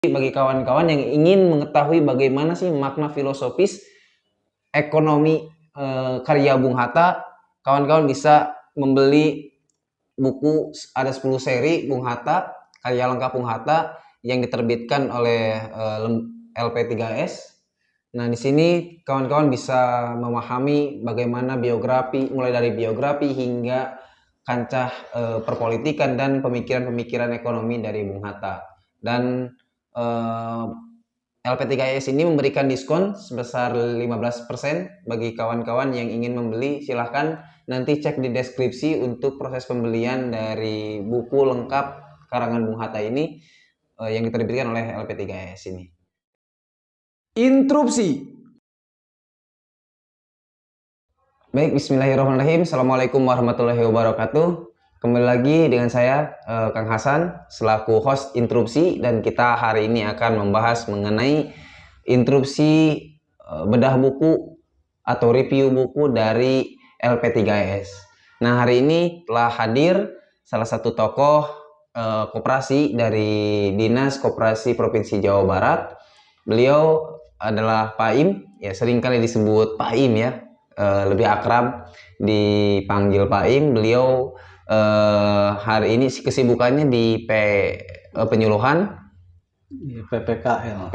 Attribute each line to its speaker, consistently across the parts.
Speaker 1: Bagi kawan-kawan yang ingin mengetahui bagaimana sih makna filosofis ekonomi karya Bung Hatta, kawan-kawan bisa membeli buku, ada 10 seri Bung Hatta, karya lengkap Bung Hatta yang diterbitkan oleh LP3S. Nah, di sini kawan-kawan bisa memahami bagaimana biografi, mulai dari biografi hingga kancah perpolitikan dan pemikiran-pemikiran ekonomi dari Bung Hatta. Dan LP3S ini memberikan diskon sebesar 15% bagi kawan-kawan yang ingin membeli. Silahkan nanti cek di deskripsi untuk proses pembelian dari buku lengkap karangan Bung Hatta ini yang diterbitkan oleh LP3S ini. Interupsi. Baik, bismillahirrahmanirrahim. Assalamualaikum warahmatullahi wabarakatuh. Kembali lagi dengan saya, Kang Hasan, selaku host Interupsi, dan kita hari ini akan membahas mengenai interupsi bedah buku atau review buku dari LP3S. Nah, hari ini telah hadir salah satu tokoh koperasi dari Dinas Koperasi Provinsi Jawa Barat. Beliau adalah Pak Im, ya seringkali disebut Pak Im ya, lebih akrab dipanggil Pak Im. Beliau hari ini kesibukannya di penyuluhan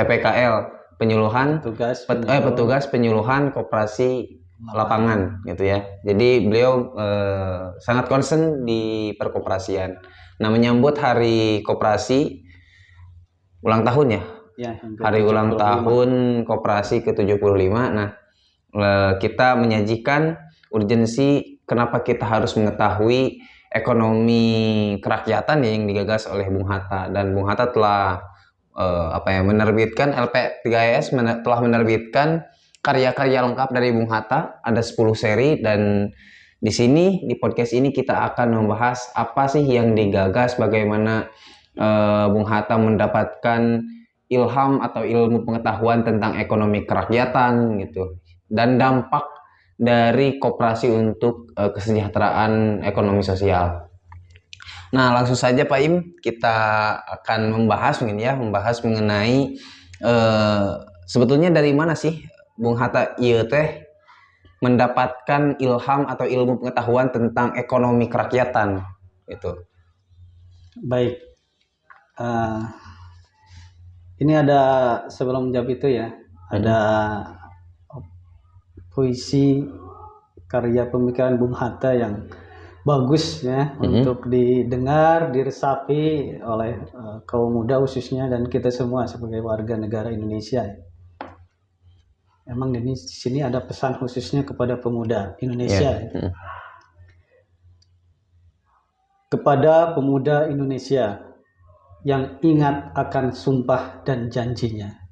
Speaker 1: PPKL penyuluhan petugas penyuluhan koperasi lapangan gitu ya. Jadi beliau sangat concern di perkoperasian. Nah, menyambut hari koperasi ulang tahun ya, hari ulang tahun koperasi ke-75. Nah, kita menyajikan urgensi kenapa kita harus mengetahui ekonomi kerakyatan yang digagas oleh Bung Hatta. Dan Bung Hatta telah menerbitkan, LP3S telah menerbitkan karya-karya lengkap dari Bung Hatta, ada 10 seri. Dan di sini, di podcast ini kita akan membahas apa sih yang digagas, bagaimana Bung Hatta mendapatkan ilham atau ilmu pengetahuan tentang ekonomi kerakyatan gitu, dan dampak dari koperasi untuk kesejahteraan ekonomi sosial. Nah, langsung saja Pak Im, kita akan membahas mengenai sebetulnya dari mana sih Bung Hatta ieu teh mendapatkan ilham atau ilmu pengetahuan tentang ekonomi kerakyatan gitu.
Speaker 2: Baik, ini ada, sebelum menjawab itu ya, ada puisi karya pemikiran Bung Hatta yang bagus ya, untuk didengar, diresapi oleh kaum muda khususnya, dan kita semua sebagai warga negara Indonesia. Emang di sini ada pesan khususnya kepada pemuda Indonesia. Kepada pemuda Indonesia yang ingat akan sumpah dan janjinya.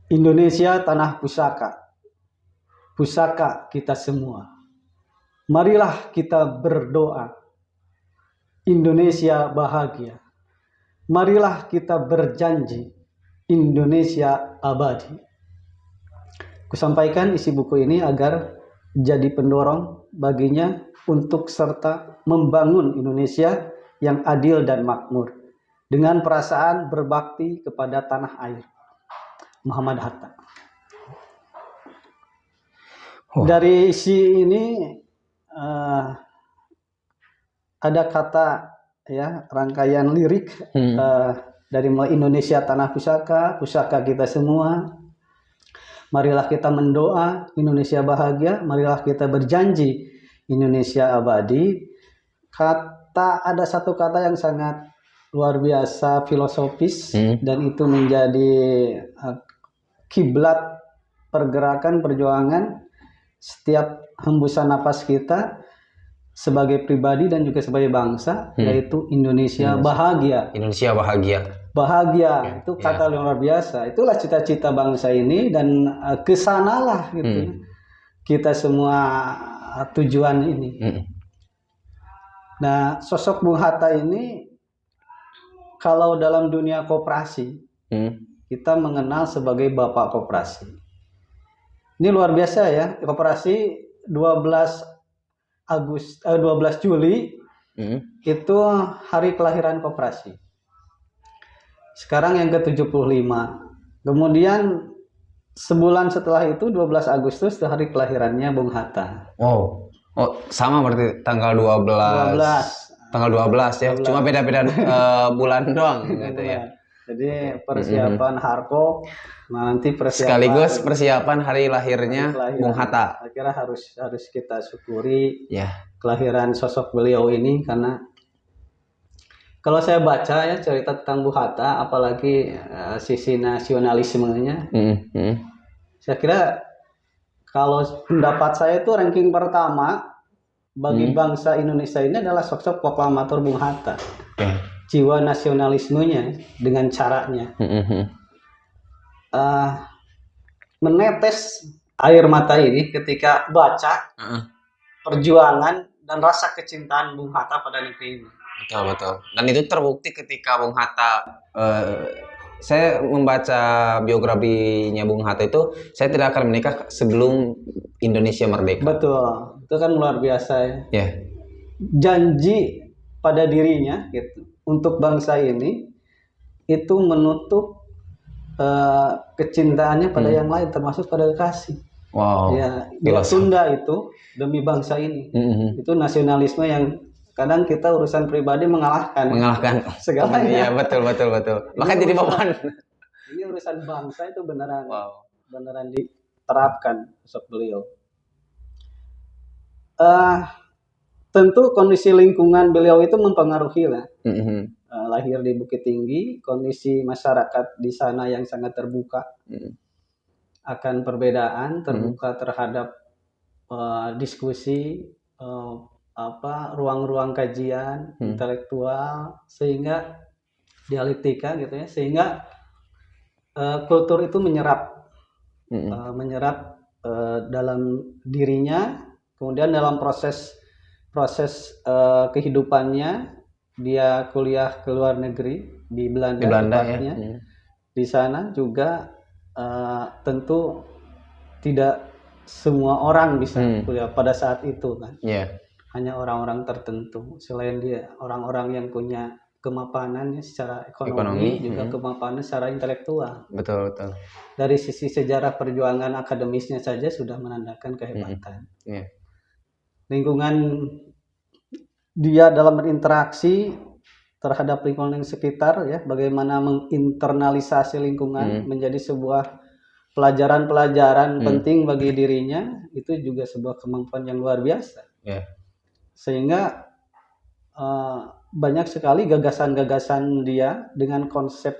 Speaker 2: Indonesia tanah pusaka, pusaka kita semua. Marilah kita berdoa, Indonesia bahagia. Marilah kita berjanji, Indonesia abadi. Kusampaikan isi buku ini agar jadi pendorong baginya untuk serta membangun Indonesia yang adil dan makmur dengan perasaan berbakti kepada tanah air. Muhammad Hatta. Dari isi ini ada kata ya, rangkaian lirik dari mulai Indonesia tanah pusaka, pusaka kita semua. Marilah kita mendoa, Indonesia bahagia. Marilah kita berjanji, Indonesia abadi. Ada satu kata yang sangat luar biasa filosofis, dan itu menjadi kiblat pergerakan perjuangan setiap hembusan napas kita sebagai pribadi dan juga sebagai bangsa, yaitu Indonesia bahagia.
Speaker 1: Indonesia bahagia.
Speaker 2: Bahagia itu kata luar biasa. Itulah cita-cita bangsa ini, dan kesanalah gitu. Kita semua tujuan ini. Nah, sosok Bung Hatta ini kalau dalam dunia koperasi kita mengenal sebagai bapak koperasi. Ini luar biasa ya, koperasi 12 Juli itu hari kelahiran koperasi. Sekarang yang ke-75. Kemudian sebulan setelah itu 12 Agustus itu hari kelahirannya Bung Hatta.
Speaker 1: Wow. Oh, sama berarti tanggal 12. Tanggal 12 ya.
Speaker 2: 12.
Speaker 1: Cuma beda-beda bulan doang gitu ya.
Speaker 2: Jadi persiapan Harkop, nanti persiapan
Speaker 1: sekaligus persiapan hari lahirnya Bung Hatta.
Speaker 2: Akhirnya harus kita syukuri
Speaker 1: ya
Speaker 2: kelahiran sosok beliau ini, karena kalau saya baca ya cerita tentang Bung Hatta, apalagi sisi nasionalismenya, saya kira kalau pendapat saya itu ranking pertama bagi bangsa Indonesia ini adalah sosok proklamator Bung Hatta. Jiwa nasionalismenya dengan caranya menetes air mata ini ketika baca perjuangan dan rasa kecintaan Bung Hatta pada negeri ini.
Speaker 1: Betul. Dan itu terbukti ketika Bung Hatta, saya membaca biografinya Bung Hatta itu, saya tidak akan menikah sebelum Indonesia merdeka.
Speaker 2: Betul, itu kan luar biasa ya. Janji pada dirinya gitu untuk bangsa ini itu menutup kecintaannya pada yang lain, termasuk pada kekasih.
Speaker 1: Wow.
Speaker 2: Ya, dia tunda itu demi bangsa ini. Itu nasionalisme yang kadang kita urusan pribadi mengalahkan segalanya.
Speaker 1: Iya, betul. Maka jadi beban.
Speaker 2: Ini urusan bangsa itu beneran diterapkan sosok beliau. Tentu kondisi lingkungan beliau itu mempengaruhi lah. Lahir di Bukit Tinggi, kondisi masyarakat di sana yang sangat terbuka akan perbedaan, terbuka terhadap diskusi, ruang-ruang kajian intelektual, sehingga dialektika gitu ya, sehingga kultur itu menyerap dalam dirinya. Kemudian dalam proses kehidupannya, dia kuliah ke luar negeri di Belanda tepatnya. Ya. Di sana juga tentu tidak semua orang bisa kuliah pada saat itu kan. Hanya orang-orang tertentu. Selain dia, orang-orang yang punya kemapanan secara ekonomi juga kemapanan secara intelektual.
Speaker 1: Betul.
Speaker 2: Dari sisi sejarah perjuangan akademisnya saja sudah menandakan kehebatan. Lingkungan dia dalam berinteraksi terhadap lingkungan yang sekitar ya, bagaimana menginternalisasi lingkungan menjadi sebuah pelajaran penting bagi dirinya, itu juga sebuah kemampuan yang luar biasa. Sehingga banyak sekali gagasan-gagasan dia dengan konsep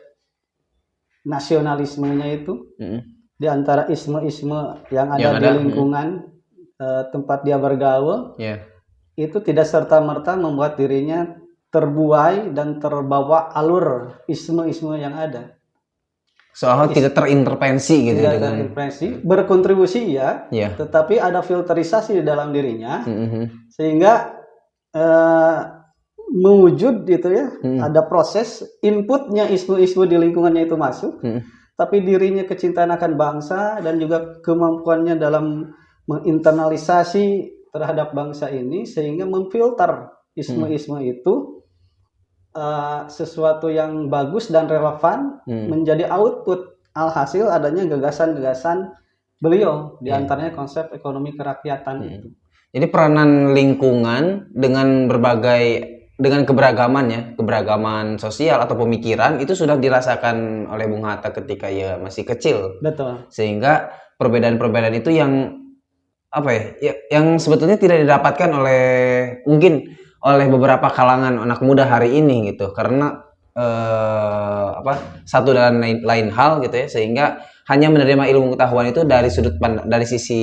Speaker 2: nasionalismenya itu di antara isme-isme yang ada di lingkungan tempat dia bergaul, itu tidak serta-merta membuat dirinya terbuai dan terbawa alur isme-isme yang ada.
Speaker 1: Soalnya tidak terintervensi gitu.
Speaker 2: Tidak terintervensi, berkontribusi ya, tetapi ada filterisasi di dalam dirinya, sehingga mewujud gitu ya, ada proses inputnya isme-isme di lingkungannya itu masuk, tapi dirinya kecintaan akan bangsa dan juga kemampuannya dalam menginternalisasi terhadap bangsa ini, sehingga memfilter isme-isme itu sesuatu yang bagus dan relevan menjadi output. Alhasil adanya gagasan-gagasan beliau, diantaranya konsep ekonomi kerakyatan itu.
Speaker 1: Jadi peranan lingkungan dengan keberagaman sosial atau pemikiran itu sudah dirasakan oleh Bung Hatta ketika ia masih kecil.
Speaker 2: Betul.
Speaker 1: Sehingga perbedaan-perbedaan itu yang yang sebetulnya tidak didapatkan oleh beberapa kalangan anak muda hari ini gitu, karena satu dan lain hal gitu ya, sehingga hanya menerima ilmu pengetahuan itu dari sisi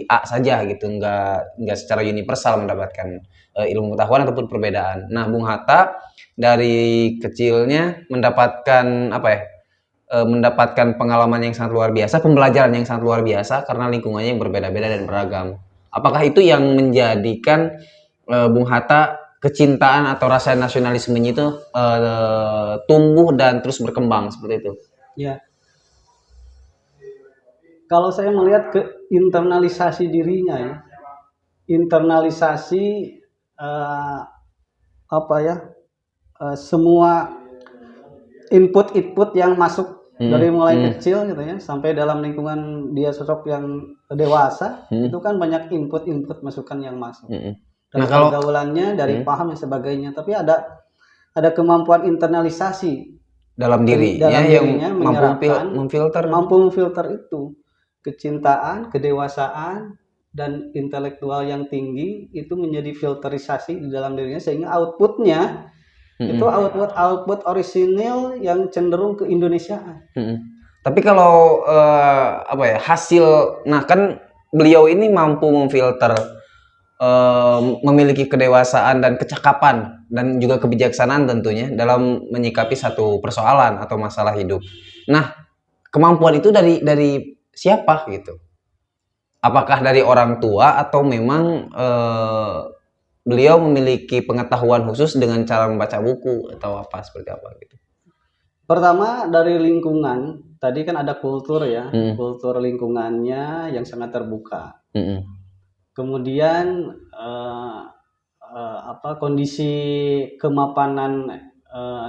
Speaker 1: A saja gitu, nggak secara universal mendapatkan ilmu pengetahuan ataupun perbedaan. Nah, Bung Hatta dari kecilnya mendapatkan mendapatkan pengalaman yang sangat luar biasa, pembelajaran yang sangat luar biasa karena lingkungannya yang berbeda-beda dan beragam. Apakah itu yang menjadikan Bung Hatta kecintaan atau rasa nasionalismenya itu tumbuh dan terus berkembang seperti itu?
Speaker 2: Ya. Kalau saya melihat ke internalisasi dirinya ya, semua input yang masuk dari mulai kecil gitu ya sampai dalam lingkungan dia sosok yang dewasa, itu kan banyak input masukan yang masuk. Dari pergaulannya, dari paham dan sebagainya, tapi ada kemampuan internalisasi
Speaker 1: dalam dirinya yang
Speaker 2: mampu memfilter itu kecintaan, kedewasaan dan intelektual yang tinggi itu menjadi filterisasi di dalam dirinya sehingga outputnya itu output orisinil yang cenderung ke Indonesiaan.
Speaker 1: Tapi kalau hasil, nah kan beliau ini mampu memfilter, memiliki kedewasaan dan kecakapan dan juga kebijaksanaan tentunya dalam menyikapi satu persoalan atau masalah hidup. Nah, kemampuan itu dari siapa gitu? Apakah dari orang tua atau memang beliau memiliki pengetahuan khusus dengan cara membaca buku atau apa seperti apa gitu?
Speaker 2: Pertama dari lingkungan, tadi kan ada kultur ya, kultur lingkungannya yang sangat terbuka. Kemudian kondisi kemapanan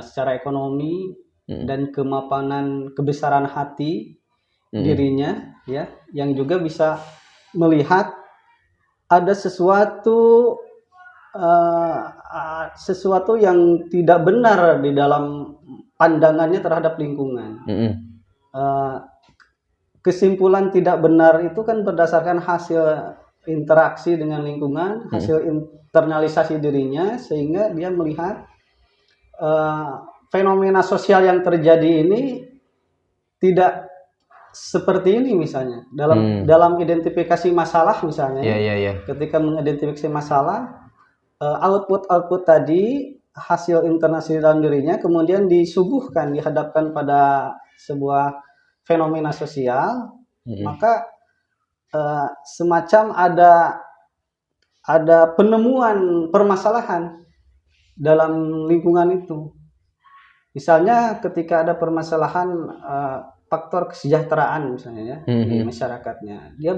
Speaker 2: secara ekonomi dan kemapanan kebesaran hati dirinya ya, yang juga bisa melihat ada sesuatu yang tidak benar di dalam pandangannya terhadap lingkungan. Kesimpulan tidak benar itu kan berdasarkan hasil interaksi dengan lingkungan, hasil internalisasi dirinya, sehingga dia melihat fenomena sosial yang terjadi ini tidak seperti ini misalnya dalam identifikasi masalah misalnya. Ketika mengidentifikasi masalah, output tadi hasil internasi dalam dirinya kemudian disuguhkan, dihadapkan pada sebuah fenomena sosial, maka semacam ada penemuan permasalahan dalam lingkungan itu. Misalnya ketika ada permasalahan faktor kesejahteraan misalnya ya di masyarakatnya, dia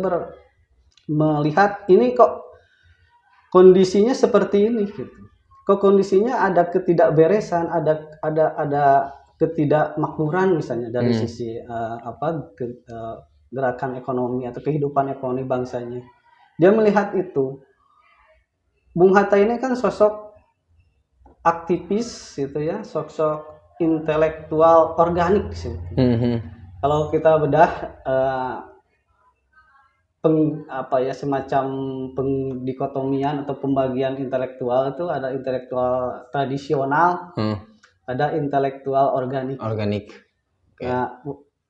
Speaker 2: melihat ini kok kondisinya seperti ini gitu. Kok kondisinya ada ketidakberesan, ada ketidakmakmuran misalnya dari sisi gerakan ekonomi atau kehidupan ekonomi bangsanya. Dia melihat itu. Bung Hatta ini kan sosok aktivis gitu ya, sosok intelektual organik gitu. Kalau kita bedah semacam pendikotomian atau pembagian intelektual itu ada intelektual tradisional, ada intelektual organik. Okay. Nah,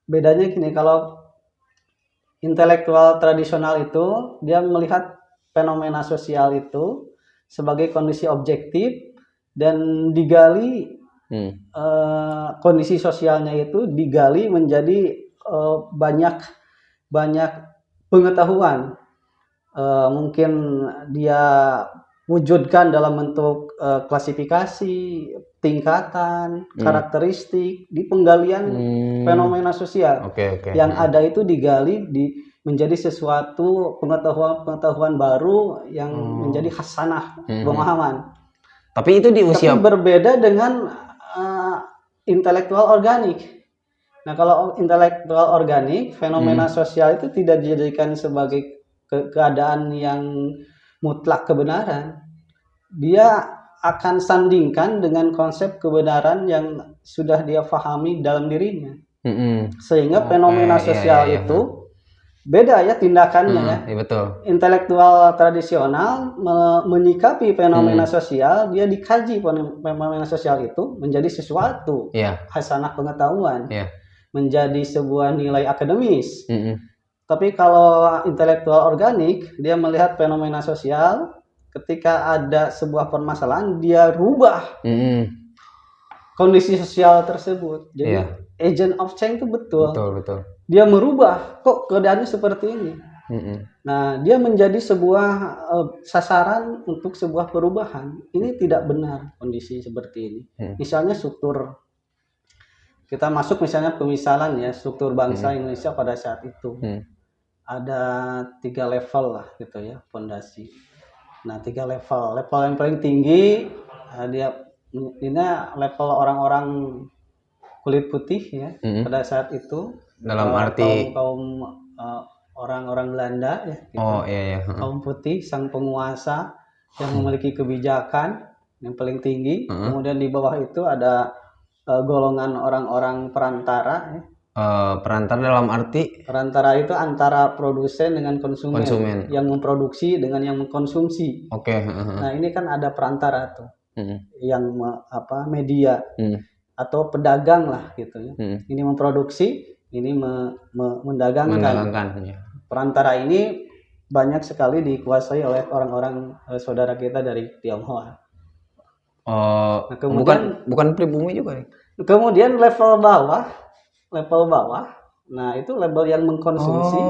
Speaker 2: bedanya gini, kalau intelektual tradisional itu dia melihat fenomena sosial itu sebagai kondisi objektif dan digali kondisi sosialnya itu digali menjadi banyak pengetahuan, mungkin dia wujudkan dalam bentuk klasifikasi, tingkatan, karakteristik di penggalian fenomena sosial. Yang ada itu digali menjadi sesuatu pengetahuan baru yang menjadi hasanah pemahaman.
Speaker 1: Tapi itu di usia
Speaker 2: berbeda dengan intelektual organik. Nah, kalau intelektual organik, fenomena sosial itu tidak dijadikan sebagai keadaan yang mutlak kebenaran. Dia akan sandingkan dengan konsep kebenaran yang sudah dia pahami dalam dirinya. Sehingga fenomena sosial itu beda ya tindakannya ya.
Speaker 1: Betul.
Speaker 2: Intelektual tradisional menyikapi fenomena sosial, dia dikaji fenomena sosial itu menjadi sesuatu hasanah pengetahuan, menjadi sebuah nilai akademis. Tapi kalau intelektual organik, dia melihat fenomena sosial, ketika ada sebuah permasalahan, dia rubah kondisi sosial tersebut. Jadi agent of change itu betul. Dia merubah, kok keadaannya seperti ini. Nah, dia menjadi sebuah sasaran untuk sebuah perubahan. Ini tidak benar kondisi seperti ini. Misalnya struktur, kita masuk misalnya pemisalan ya, struktur bangsa Indonesia pada saat itu. Ada 3 level lah gitu ya, fondasi. Nah, 3 level. Level yang paling tinggi, ini level orang-orang kulit putih ya pada saat itu
Speaker 1: dalam arti
Speaker 2: kaum orang-orang Belanda ya gitu.
Speaker 1: Oh iya.
Speaker 2: Kaum putih sang penguasa yang memiliki kebijakan yang paling tinggi. Kemudian di bawah itu ada golongan orang-orang perantara ya.
Speaker 1: Perantara dalam arti
Speaker 2: perantara itu antara produsen dengan konsumen. Yang memproduksi dengan yang mengkonsumsi.
Speaker 1: Oke.
Speaker 2: Nah ini kan ada perantara tuh yang media atau pedagang lah gitu ya. Ini memproduksi, ini mendagangkan.
Speaker 1: Ya.
Speaker 2: Perantara ini banyak sekali dikuasai oleh orang-orang saudara kita dari Tionghoa.
Speaker 1: Nah, kemudian bukan pribumi juga nih.
Speaker 2: Kemudian level bawah, nah itu label yang mengkonsumsi.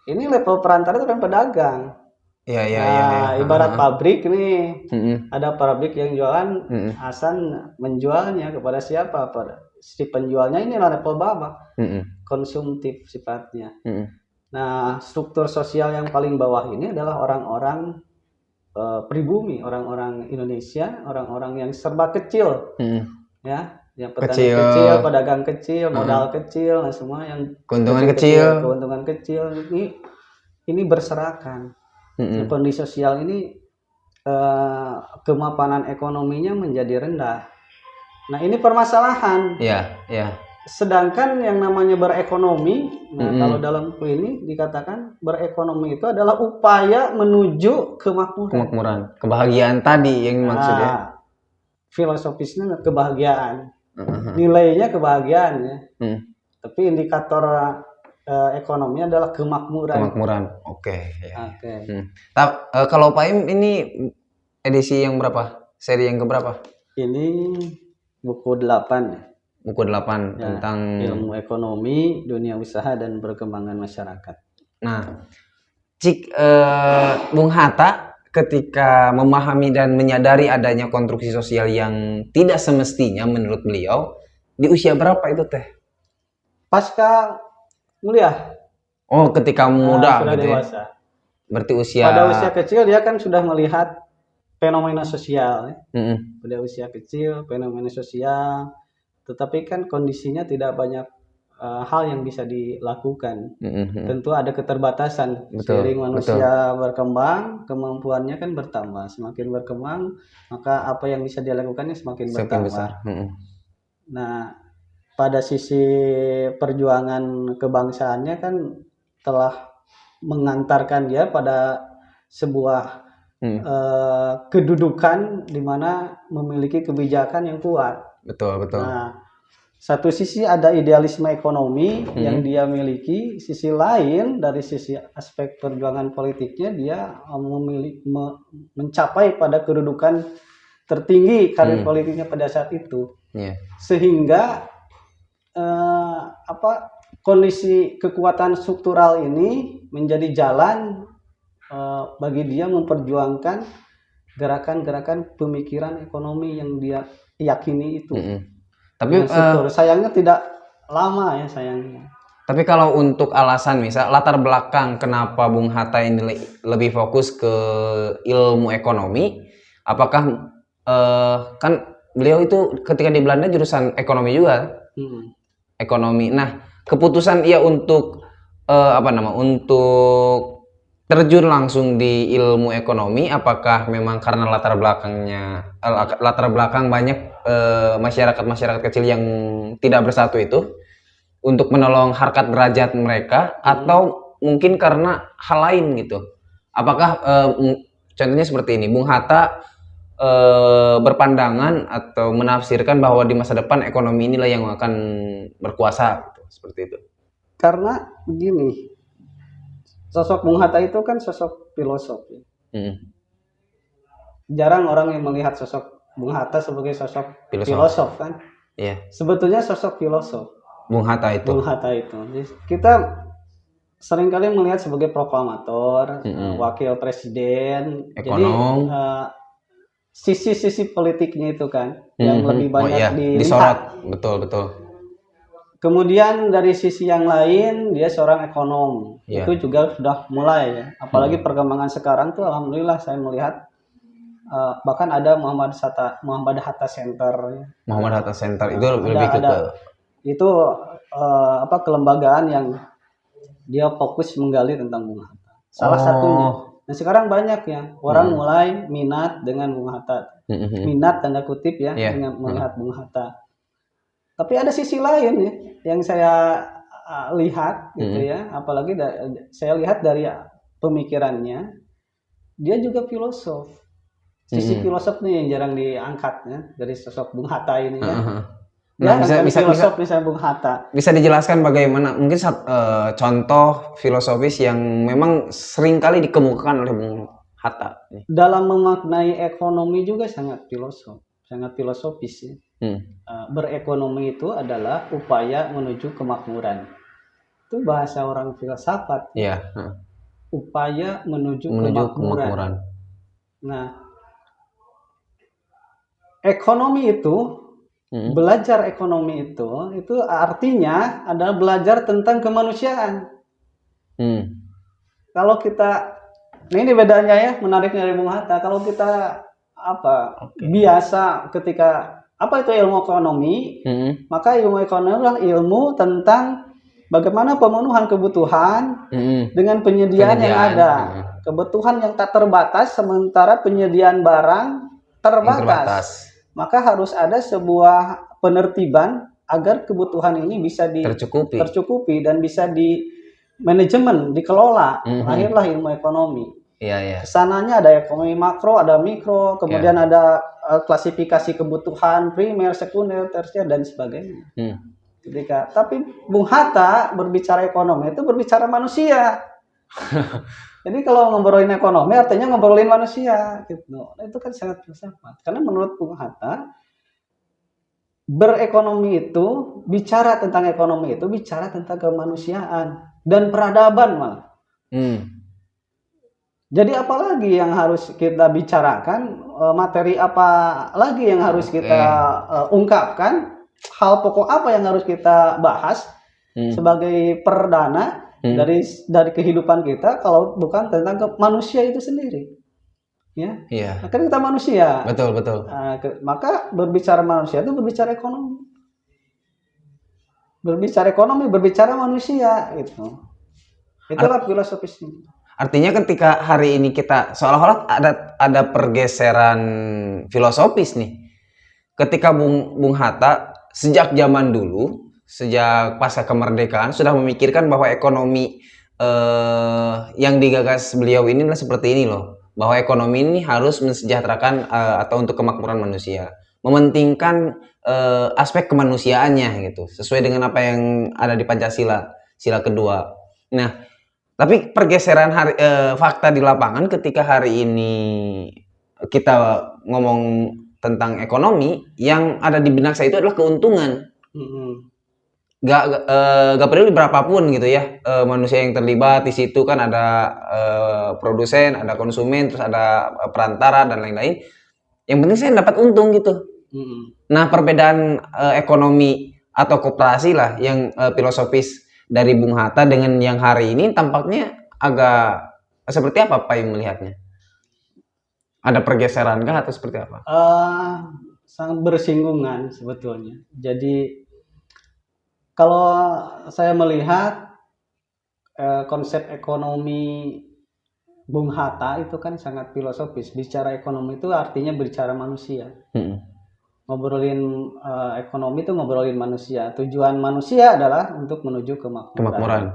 Speaker 2: Ini level perantara itu kan pedagang.
Speaker 1: Iya.
Speaker 2: Ibarat pabrik nih, ada pabrik yang jualan, Hasan menjualnya kepada siapa? Pada si penjualnya, inilah level bawah, konsumtif sifatnya. Nah, struktur sosial yang paling bawah ini adalah orang-orang pribumi, orang-orang Indonesia, orang-orang yang serba kecil, ya, yang petani kecil, pedagang kecil, modal kecil, nah semua yang keuntungan kecil, ini berserakan. Kondisi sosial ini kemapanan ekonominya menjadi rendah. Nah, ini permasalahan.
Speaker 1: Iya.
Speaker 2: Sedangkan yang namanya berekonomi, kalau dalam buku ini dikatakan berekonomi itu adalah upaya menuju kemakmuran.
Speaker 1: Kebahagiaan tadi yang maksudnya.
Speaker 2: Filosofisnya kebahagiaan. Nilainya kebahagiaan ya. Tapi indikator ekonomi adalah kemakmuran.
Speaker 1: Oke. Kalau Pak Im ini edisi yang berapa? Seri yang keberapa?
Speaker 2: Ini buku 8 ya.
Speaker 1: Buku 8 tentang
Speaker 2: ilmu ekonomi, dunia usaha dan perkembangan masyarakat.
Speaker 1: Nah, Bung Hatta ketika memahami dan menyadari adanya konstruksi sosial yang tidak semestinya menurut beliau, di usia berapa itu teh?
Speaker 2: Pasca kuliah.
Speaker 1: Oh, ketika muda
Speaker 2: sudah
Speaker 1: gitu
Speaker 2: dewasa.
Speaker 1: Berarti pada
Speaker 2: usia kecil dia kan sudah melihat fenomena sosial ya. Pada usia kecil fenomena sosial, tetapi kan kondisinya tidak banyak hal yang bisa dilakukan. Tentu ada keterbatasan. Seiring manusia berkembang, kemampuannya kan bertambah. Semakin berkembang, maka apa yang bisa dilakukannya semakin bertambah. Nah, pada sisi perjuangan kebangsaannya kan telah mengantarkan dia pada sebuah kedudukan di mana memiliki kebijakan yang kuat.
Speaker 1: Betul.
Speaker 2: Nah, satu sisi ada idealisme ekonomi yang dia miliki, sisi lain dari sisi aspek perjuangan politiknya dia mencapai pada kedudukan tertinggi karir politiknya pada saat itu. Sehingga kondisi kekuatan struktural ini menjadi jalan bagi dia memperjuangkan gerakan-gerakan pemikiran ekonomi yang dia yakini itu. Tapi sayangnya tidak lama ya sayangnya.
Speaker 1: Tapi kalau untuk alasan misal latar belakang kenapa Bung Hatta ini lebih fokus ke ilmu ekonomi, apakah kan beliau itu ketika di Belanda jurusan ekonomi juga, ekonomi. Nah, keputusan ia untuk untuk terjun langsung di ilmu ekonomi, apakah memang karena latar belakang banyak masyarakat kecil yang tidak bersatu itu untuk menolong harkat derajat mereka, atau mungkin karena hal lain gitu? Apakah contohnya seperti ini, Bung Hatta berpandangan atau menafsirkan bahwa di masa depan ekonomi inilah yang akan berkuasa gitu, seperti itu?
Speaker 2: Karena begini, sosok Bung Hatta itu kan sosok filosof. Jarang orang yang melihat sosok Bung Hatta sebagai sosok filosof kan? Sebetulnya sosok filosof. Bung Hatta itu. Jadi, kita seringkali melihat sebagai proklamator, wakil presiden,
Speaker 1: ekonom.
Speaker 2: Jadi sisi-sisi politiknya itu kan yang lebih banyak
Speaker 1: disorot. Betul.
Speaker 2: Kemudian dari sisi yang lain dia seorang ekonom, itu juga sudah mulai ya. Apalagi perkembangan sekarang tuh alhamdulillah saya melihat bahkan ada Muhammad Hatta Center.
Speaker 1: Muhammad Hatta Center itu lebih ke
Speaker 2: itu kelembagaan yang dia fokus menggali tentang Bung Hatta. Salah satunya. Nah sekarang banyak ya orang mulai minat dengan Bung Hatta. Minat tanda kutip ya dengan melihat Bung Hatta. Tapi ada sisi lain ya yang saya lihat gitu ya, apalagi saya lihat dari pemikirannya, dia juga filosof. Sisi filosof nih yang jarang diangkat ya dari sosok Bung Hatta ini ya.
Speaker 1: Nah, bisa
Speaker 2: misalnya Bung Hatta.
Speaker 1: Bisa dijelaskan bagaimana mungkin contoh filosofis yang memang sering kali dikemukakan oleh Bung Hatta?
Speaker 2: Dalam memaknai ekonomi juga sangat filosofis ya. Berekonomi itu adalah upaya menuju kemakmuran. Itu bahasa orang filsafat.
Speaker 1: Iya.
Speaker 2: Upaya menuju kemakmuran. Nah, ekonomi itu belajar ekonomi itu artinya adalah belajar tentang kemanusiaan. Kalau kita, ini bedanya ya, menariknya dari Bung Hatta. Kalau kita biasa ketika itu ilmu ekonomi, maka ilmu ekonomi adalah ilmu tentang bagaimana pemenuhan kebutuhan dengan penyediaan yang ada. Kebutuhan yang tak terbatas sementara penyediaan barang terbatas. Maka harus ada sebuah penertiban agar kebutuhan ini bisa tercukupi dan bisa di manajemen, dikelola. Lahirlah ilmu ekonomi. Kesananya ada ekonomi makro, ada mikro, kemudian ada klasifikasi kebutuhan primer, sekunder, tersier dan sebagainya. Tapi Bung Hatta berbicara ekonomi itu berbicara manusia. Jadi kalau ngobrolin ekonomi artinya ngobrolin manusia gitu. Itu kan sangat filsafat. Karena menurut Bung Hatta berekonomi itu bicara tentang ekonomi itu bicara tentang kemanusiaan dan peradaban malah. Jadi apalagi yang harus kita bicarakan, materi apa lagi yang harus kita ungkapkan, hal pokok apa yang harus kita bahas sebagai perdana dari kehidupan kita kalau bukan tentang manusia itu sendiri. Ya. Kan kita manusia.
Speaker 1: Betul.
Speaker 2: Maka berbicara manusia itu berbicara ekonomi. Berbicara ekonomi, berbicara manusia gitu. Itulah filosofisnya.
Speaker 1: Artinya ketika hari ini kita seolah-olah ada pergeseran filosofis nih. Ketika Bung Hatta sejak zaman dulu, sejak pasca kemerdekaan sudah memikirkan bahwa ekonomi yang digagas beliau ini adalah seperti ini loh. Bahwa ekonomi ini harus mensejahterakan atau untuk kemakmuran manusia. Mementingkan aspek kemanusiaannya gitu. Sesuai dengan apa yang ada di Pancasila, sila kedua. Nah, tapi pergeseran fakta di lapangan ketika hari ini kita ngomong tentang ekonomi, yang ada di benak saya itu adalah keuntungan. Gak perlu berapapun gitu ya, manusia yang terlibat di situ kan ada produsen, ada konsumen, terus ada perantara dan lain-lain. Yang penting saya dapat untung gitu. Nah, perbedaan ekonomi atau koperasi lah yang filosofis dari Bung Hatta dengan yang hari ini tampaknya agak seperti apa Pak yang melihatnya? Ada pergeseran kah atau seperti apa?
Speaker 2: Sangat bersinggungan sebetulnya. Jadi kalau saya melihat konsep ekonomi Bung Hatta itu kan sangat filosofis. Bicara ekonomi itu artinya bicara manusia. Ngobrolin ekonomi itu ngobrolin manusia. Tujuan manusia adalah untuk menuju kemakmuran.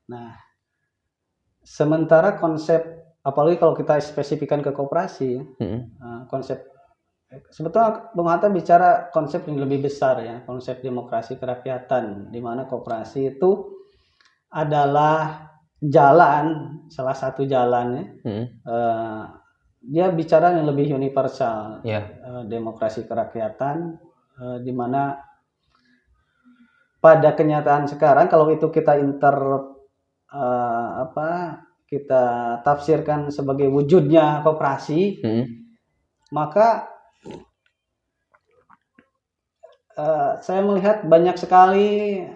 Speaker 2: Nah, sementara konsep, apalagi kalau kita spesifikkan ke koperasi, konsep sebetulnya Bung Hatta bicara konsep yang lebih besar ya, konsep demokrasi kerakyatan, di mana koperasi itu adalah jalan, salah satu jalan ya. Dia bicara yang lebih universal, demokrasi kerakyatan, di mana pada kenyataan sekarang kalau itu kita kita tafsirkan sebagai wujudnya koperasi, maka saya melihat banyak sekali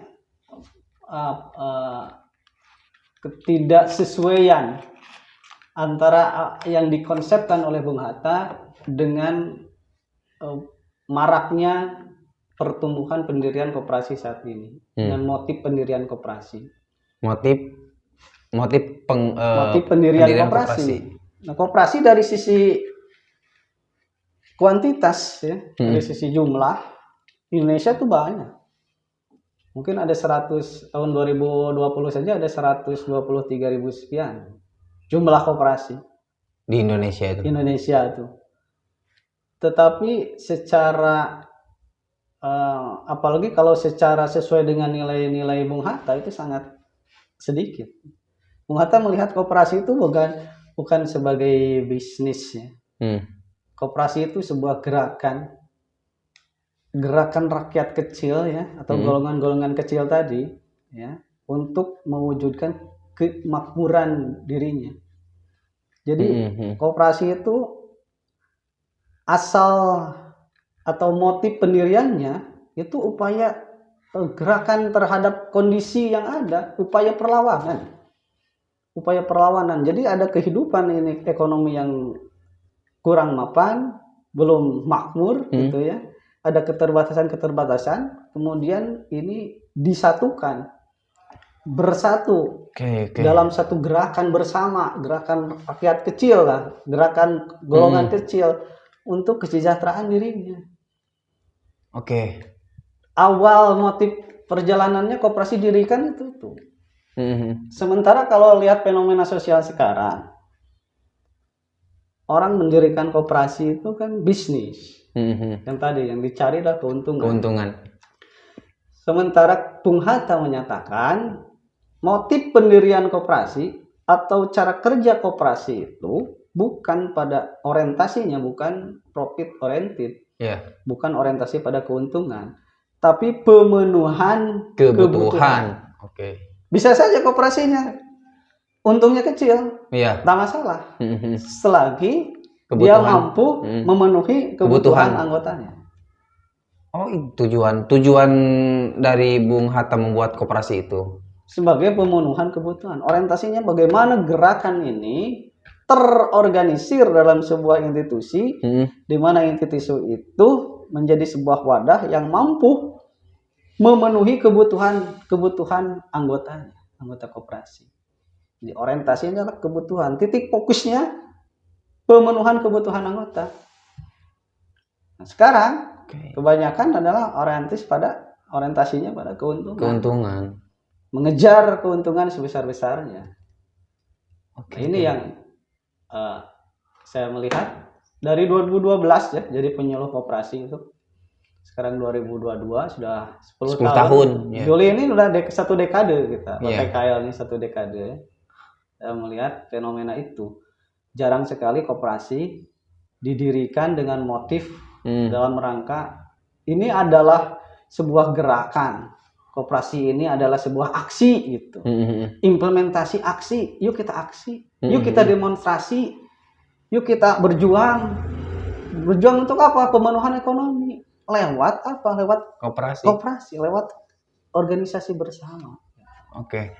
Speaker 2: ketidaksesuaian antara yang dikonsepkan oleh Bung Hatta dengan maraknya pertumbuhan pendirian koperasi saat ini, dengan motif pendirian koperasi.
Speaker 1: Motif
Speaker 2: pendirian koperasi. Nah, koperasi dari sisi kuantitas ya, dari sisi jumlah, Indonesia tuh banyak. Mungkin ada 100, tahun 2020 saja ada 123.000 sekian jumlah koperasi
Speaker 1: di Indonesia itu.
Speaker 2: Tetapi secara apalagi kalau secara sesuai dengan nilai-nilai Bung Hatta itu sangat sedikit. Bung Hatta melihat koperasi itu bukan sebagai bisnis ya. Koperasi itu sebuah gerakan rakyat kecil ya, atau golongan-golongan kecil tadi ya, untuk mewujudkan kemakmuran dirinya. Jadi koperasi itu asal atau motif pendiriannya itu upaya gerakan terhadap kondisi yang ada, upaya perlawanan. Jadi ada kehidupan ini, ekonomi yang kurang mapan, belum makmur gitu ya. Ada keterbatasan, kemudian ini disatukan, bersatu dalam satu gerakan bersama, gerakan rakyat kecil lah, gerakan golongan kecil untuk kesejahteraan dirinya. Awal motif perjalanannya koperasi dirikan itu tuh. Sementara kalau lihat fenomena sosial sekarang, orang mendirikan koperasi itu kan bisnis. Yang tadi yang dicari adalah keuntungan. Sementara Bung Hatta menyatakan motif pendirian koperasi atau cara kerja koperasi itu bukan pada orientasinya, bukan profit oriented, bukan orientasi pada keuntungan, tapi pemenuhan kebutuhan. Bisa saja koperasinya untungnya kecil, tak masalah, selagi dia mampu memenuhi kebutuhan anggotanya.
Speaker 1: Tujuan dari Bung Hatta membuat koperasi itu
Speaker 2: sebagai pemenuhan kebutuhan. Orientasinya bagaimana gerakan ini terorganisir dalam sebuah institusi, di mana institusi itu menjadi sebuah wadah yang mampu memenuhi kebutuhan anggota koperasi. Jadi orientasinya adalah kebutuhan, titik fokusnya pemenuhan kebutuhan anggota. Nah, sekarang kebanyakan adalah orientasinya pada keuntungan. Mengejar keuntungan sebesar-besarnya. Ini yang saya melihat dari 2012 ya, jadi penyuluh koperasi itu. Sekarang 2022 sudah 10 tahun. Juli ini sudah satu dekade kita. PKL ini satu dekade. Saya melihat fenomena itu. Jarang sekali koperasi didirikan dengan motif dalam rangka ini adalah sebuah gerakan. Koperasi ini adalah sebuah aksi gitu. Implementasi aksi. Yuk kita aksi. Yuk kita demonstrasi. Yuk kita berjuang. Berjuang untuk apa? Pemenuhan ekonomi. Lewat apa? Lewat koperasi. Lewat organisasi bersama.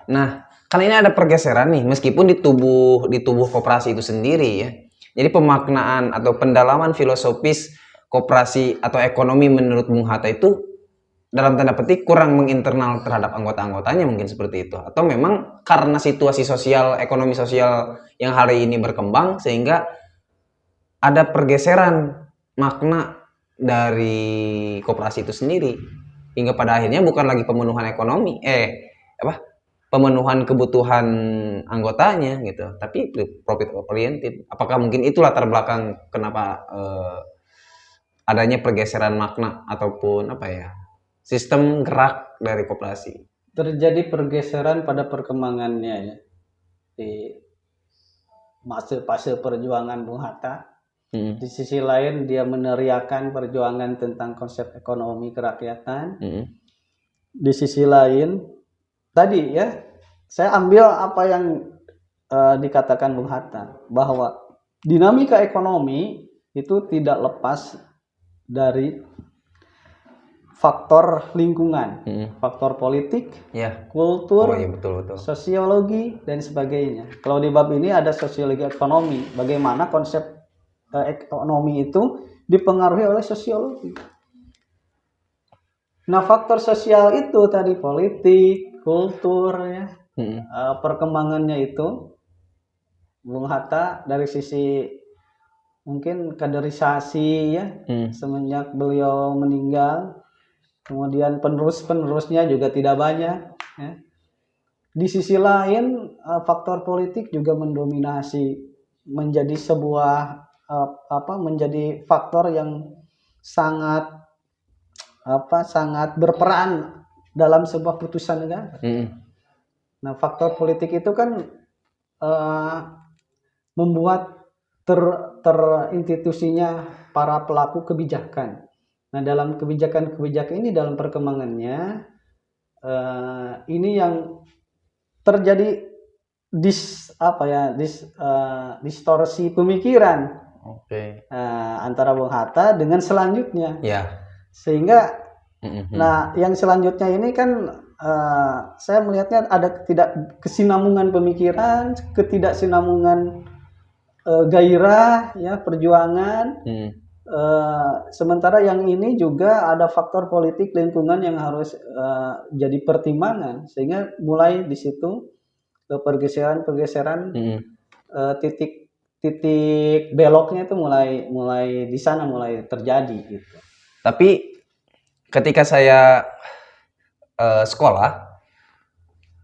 Speaker 1: Nah, kan ini ada pergeseran nih, meskipun di tubuh koperasi itu sendiri ya. Jadi pemaknaan atau pendalaman filosofis koperasi atau ekonomi menurut Bung Hatta itu dalam tanda petik kurang menginternal terhadap anggota-anggotanya, mungkin seperti itu. Atau memang karena situasi sosial, ekonomi sosial yang hari ini berkembang sehingga ada pergeseran makna dari koperasi itu sendiri hingga pada akhirnya bukan lagi pemenuhan ekonomi, pemenuhan kebutuhan anggotanya gitu, tapi profit oriented. Apakah mungkin itu latar belakang kenapa adanya pergeseran makna ataupun sistem gerak dari koperasi?
Speaker 2: Terjadi pergeseran pada perkembangannya ya, di fase perjuangan Bung Hatta. Di sisi lain dia meneriakan perjuangan tentang konsep ekonomi kerakyatan. Di sisi lain tadi ya, saya ambil apa yang dikatakan Bung Hatta, bahwa dinamika ekonomi itu tidak lepas dari faktor lingkungan, faktor politik, kultur,
Speaker 1: betul.
Speaker 2: sosiologi dan sebagainya. Kalau di bab ini ada sosiologi ekonomi, bagaimana konsep ekonomi itu dipengaruhi oleh sosiologi. Nah, faktor sosial itu tadi politik, kultur, ya, perkembangannya itu, Bung Hatta dari sisi mungkin kaderisasi ya, semenjak beliau meninggal, kemudian penerusnya juga tidak banyak. Ya. Di sisi lain, faktor politik juga mendominasi, menjadi sebuah menjadi faktor yang sangat berperan dalam sebuah putusan negara. Nah, faktor politik itu kan membuat terinstitusinya para pelaku kebijakan. Nah, dalam kebijakan ini, dalam perkembangannya, ini yang terjadi distorsi pemikiran antara Bung Hatta dengan selanjutnya. Sehingga, nah, yang selanjutnya ini kan saya melihatnya ada ketidakkesinambungan pemikiran, ketidaksinambungan gairah, ya, perjuangan. Sementara yang ini juga ada faktor politik lingkungan yang harus jadi pertimbangan, sehingga mulai di situ pergeseran titik beloknya itu mulai di sana mulai terjadi gitu.
Speaker 1: Tapi ketika saya sekolah,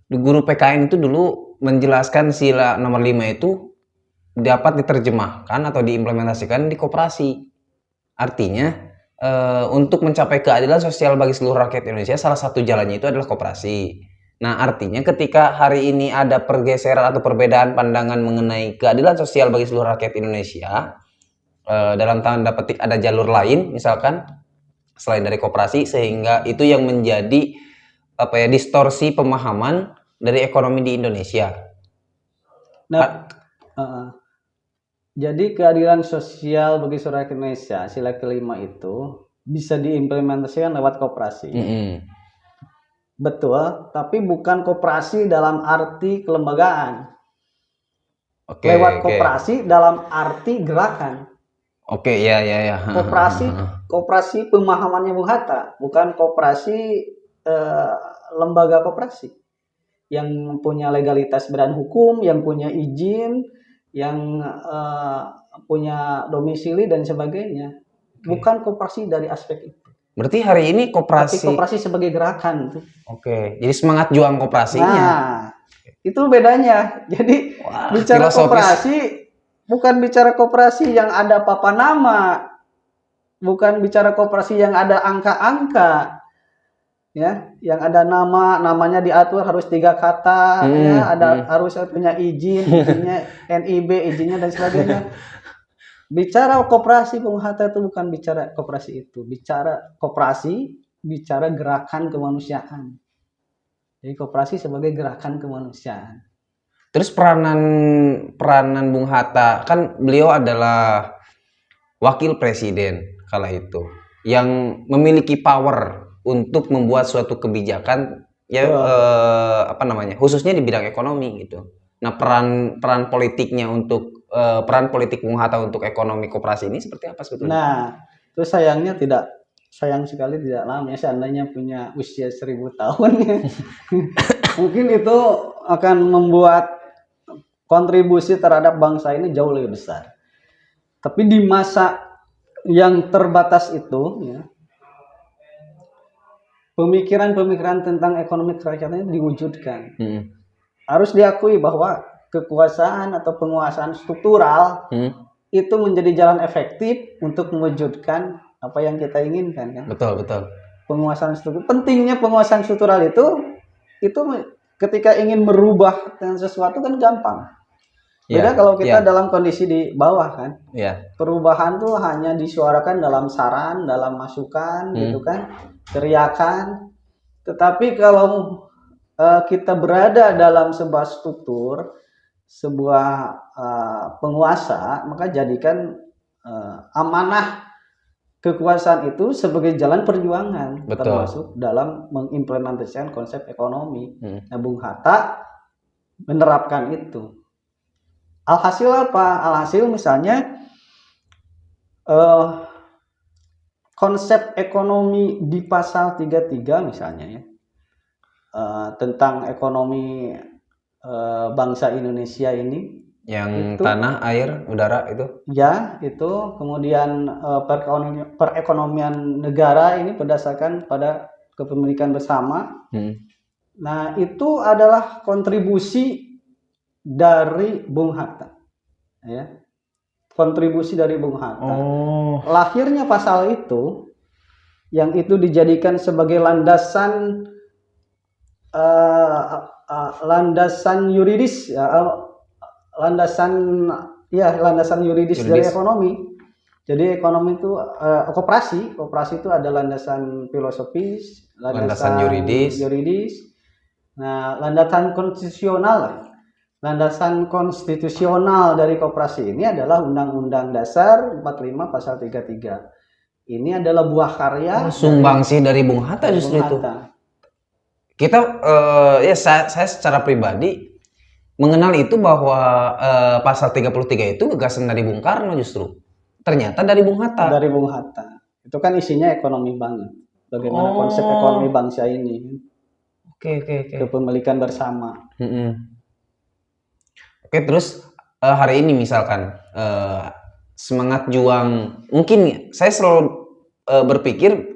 Speaker 1: guru PKN itu dulu menjelaskan sila nomor 5 itu dapat diterjemahkan atau diimplementasikan di koperasi. Artinya untuk mencapai keadilan sosial bagi seluruh rakyat Indonesia, salah satu jalannya itu adalah koperasi. Nah, artinya ketika hari ini ada pergeseran atau perbedaan pandangan mengenai keadilan sosial bagi seluruh rakyat Indonesia, dalam tanda petik ada jalur lain misalkan selain dari koperasi, sehingga itu yang menjadi distorsi pemahaman dari ekonomi di Indonesia.
Speaker 2: Nah, jadi keadilan sosial bagi seluruh rakyat Indonesia, sila kelima itu bisa diimplementasikan lewat koperasi. Betul, tapi bukan koperasi dalam arti kelembagaan. Lewat koperasi dalam arti gerakan.
Speaker 1: Ya.
Speaker 2: Koperasi pemahamannya Bung Hatta, bukan koperasi lembaga koperasi yang punya legalitas badan hukum, yang punya izin, yang punya domisili dan sebagainya. Bukan koperasi dari aspek itu.
Speaker 1: Berarti hari ini koperasi
Speaker 2: sebagai gerakan tuh.
Speaker 1: Jadi semangat juang koperasinya.
Speaker 2: Nah, itu bedanya. Jadi bicara koperasi bukan bicara koperasi yang ada papan nama, bukan bicara koperasi yang ada angka-angka, ya, yang ada namanya diatur harus 3 kata, ya, harus punya izinnya NIB, izinnya dan sebagainya. Bicara koperasi Bung Hatta itu bukan bicara koperasi itu, bicara koperasi, bicara gerakan kemanusiaan. Jadi koperasi sebagai gerakan kemanusiaan.
Speaker 1: Terus peranan Bung Hatta, kan beliau adalah wakil presiden kala itu yang memiliki power untuk membuat suatu kebijakan, ya, khususnya di bidang ekonomi gitu. Nah, peran politiknya untuk peran politik Bung Hatta untuk ekonomi koperasi ini seperti apa sebetulnya?
Speaker 2: Nah, itu sayang sekali tidak lama ya, seandainya punya usia 1000 tahun ya. Mungkin itu akan membuat kontribusi terhadap bangsa ini jauh lebih besar. Tapi di masa yang terbatas itu, ya, pemikiran-pemikiran tentang ekonomi kerakyatan ini diwujudkan. Harus diakui bahwa kekuasaan atau penguasaan struktural itu menjadi jalan efektif untuk mewujudkan apa yang kita inginkan, kan?
Speaker 1: Betul.
Speaker 2: Penguasaan struktural, pentingnya penguasaan struktural itu ketika ingin merubah sesuatu kan gampang. Beda kalau kita dalam kondisi di bawah, kan? Perubahan tuh hanya disuarakan dalam saran, dalam masukan, gitu kan, teriakan. Tetapi kalau kita berada dalam sebuah struktur, sebuah penguasa, maka jadikan amanah kekuasaan itu sebagai jalan perjuangan,
Speaker 1: Betul.
Speaker 2: termasuk dalam mengimplementasikan konsep ekonomi. Nah, Bung Hatta menerapkan itu. Alhasil apa? Alhasil misalnya konsep ekonomi di pasal 33 misalnya ya, tentang ekonomi bangsa Indonesia ini,
Speaker 1: yang
Speaker 2: itu,
Speaker 1: tanah, air, udara itu.
Speaker 2: Ya, itu kemudian perekonomian negara ini berdasarkan pada kepemilikan bersama. Nah, itu adalah kontribusi dari Bung Hatta, ya. Kontribusi dari Bung Hatta. Lahirnya pasal itu, yang itu dijadikan sebagai landasan yuridis, ya, landasan yuridis dari ekonomi. Jadi ekonomi itu koperasi itu ada landasan filosofis, landasan yuridis. Nah, landasan konstitusional. Landasan konstitusional dari koperasi ini adalah Undang-Undang Dasar 45 pasal 33. Ini adalah buah karya
Speaker 1: sumbangsi dari Bung Hatta justru itu. Kita saya secara pribadi mengenal itu bahwa pasal 33 itu gagasan dari Bung Karno justru. Ternyata dari Bung Hatta.
Speaker 2: Dari Bung Hatta. Itu kan isinya ekonomi banget. Bagaimana konsep ekonomi bangsa ini.
Speaker 1: Oke.
Speaker 2: Kepemilikan bersama.
Speaker 1: Oke, terus hari ini misalkan semangat juang, mungkin saya selalu berpikir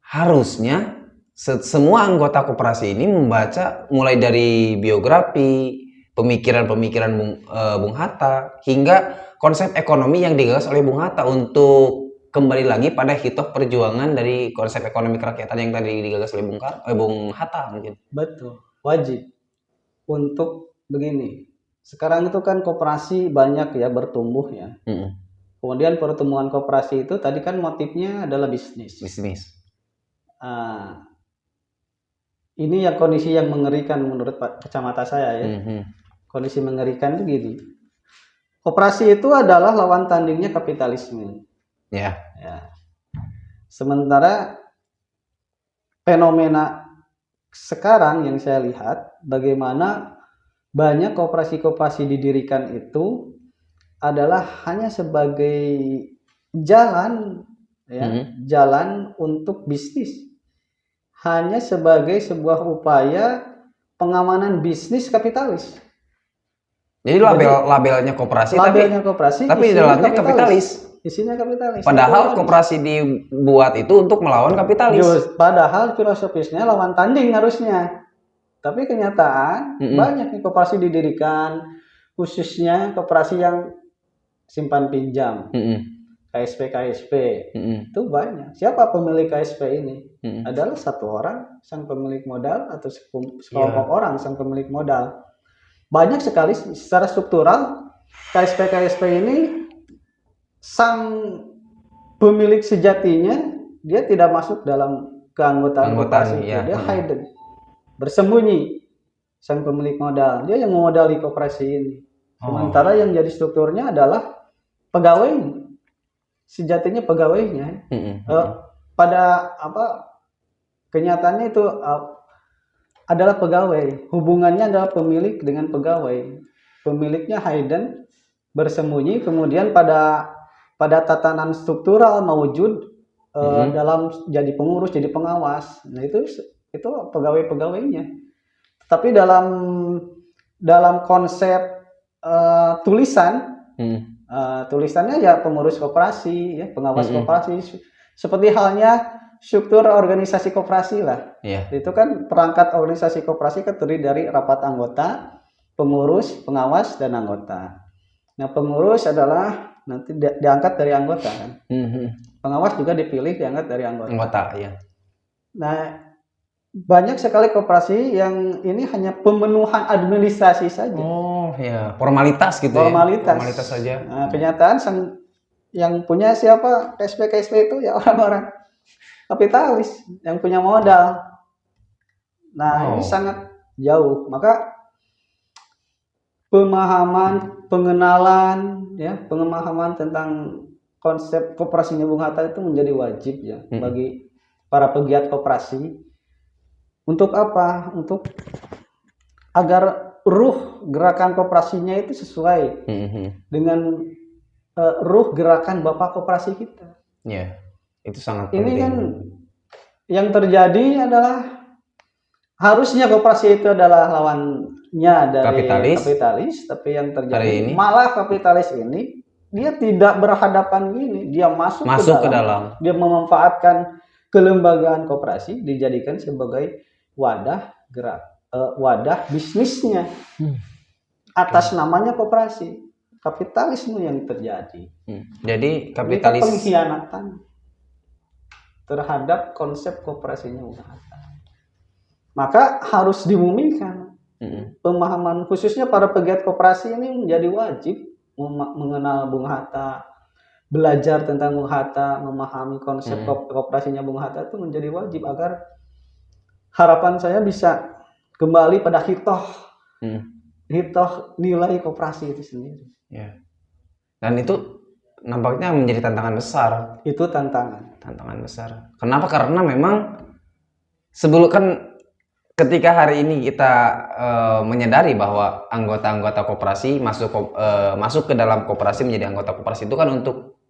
Speaker 1: harusnya semua anggota koperasi ini membaca mulai dari biografi, pemikiran-pemikiran Bung Hatta, hingga konsep ekonomi yang digagas oleh Bung Hatta untuk kembali lagi pada hitoh perjuangan dari konsep ekonomi kerakyatan yang tadi digagas oleh Bung Hatta mungkin.
Speaker 2: Betul, wajib untuk begini. Sekarang itu kan koperasi banyak ya bertumbuh ya. Kemudian pertumbuhan koperasi itu tadi kan motifnya adalah bisnis. Ini yang kondisi yang mengerikan menurut kacamata saya ya. Kondisi mengerikan itu gini. Koperasi itu adalah lawan tandingnya kapitalisme. Ya. Sementara fenomena sekarang yang saya lihat, bagaimana banyak koperasi-koperasi didirikan itu adalah hanya sebagai jalan ya, jalan untuk bisnis. Hanya sebagai sebuah upaya pengamanan bisnis kapitalis.
Speaker 1: Jadi labelnya koperasi, tapi di dalamnya kapitalis.
Speaker 2: Isinya kapitalis.
Speaker 1: Padahal koperasi dibuat itu untuk melawan kapitalis.
Speaker 2: Padahal filosofisnya lawan tanding harusnya. Tapi kenyataan banyak nih koperasi didirikan, khususnya koperasi yang simpan pinjam, KSP itu banyak. Siapa pemilik KSP ini? Adalah satu orang sang pemilik modal atau sekelompok orang sang pemilik modal. Banyak sekali secara struktural KSP ini sang pemilik sejatinya dia tidak masuk dalam keanggotaan koperasi, dia hidden. Bersembunyi sang pemilik modal, dia yang memodali koperasi ini. Sementara yang jadi strukturnya adalah pegawai, sejatinya pegawainya. Pada kenyataannya itu adalah pegawai, hubungannya adalah pemilik dengan pegawai. Pemiliknya hidden, bersembunyi, kemudian pada tatanan struktural mewujud dalam jadi pengurus, jadi pengawas. Nah itu pegawai-pegawainya. Tapi dalam konsep tulisannya ya pengurus koperasi, ya pengawas koperasi. Seperti halnya struktur organisasi koperasi lah. Itu kan perangkat organisasi koperasi kan terdiri dari rapat anggota, pengurus, pengawas, dan anggota. Nah pengurus adalah nanti diangkat dari anggota kan. Pengawas juga dipilih diangkat dari anggota. Nah banyak sekali koperasi yang ini hanya pemenuhan administrasi saja.
Speaker 1: Formalitas gitu.
Speaker 2: Formalitas saja. Nah, kenyataan yang punya siapa KSP itu ya orang-orang kapitalis yang punya modal. Nah ini sangat jauh. Maka pemahaman, pengenalan, ya pemahaman tentang konsep koperasinya Bung Hatta itu menjadi wajib ya bagi para pegiat koperasi. Untuk apa? Untuk agar ruh gerakan koperasinya itu sesuai dengan ruh gerakan Bapak koperasi kita.
Speaker 1: Ya, itu sangat penting.
Speaker 2: Ini kan yang terjadi adalah harusnya koperasi itu adalah lawannya dari kapitalis, tapi yang terjadi malah kapitalis ini dia tidak berhadapan gini, dia masuk ke dalam, dia memanfaatkan kelembagaan koperasi dijadikan sebagai wadah wadah bisnisnya atas namanya koperasi. Kapitalisme yang terjadi.
Speaker 1: Jadi kapitalis
Speaker 2: pengkhianatan terhadap konsep koperasinya Bung Hatta. Maka harus dimumikan. Pemahaman khususnya para pegiat koperasi ini menjadi wajib mengenal Bung Hatta, belajar tentang Bung Hatta, memahami konsep koperasinya Bung Hatta itu menjadi wajib agar harapan saya bisa kembali pada hitoh nilai koperasi itu sendiri.
Speaker 1: Ya. Dan itu nampaknya menjadi tantangan besar.
Speaker 2: Itu tantangan
Speaker 1: besar. Kenapa? Karena memang sebelum kan ketika hari ini kita menyadari bahwa anggota-anggota koperasi masuk ke dalam koperasi menjadi anggota koperasi itu kan untuk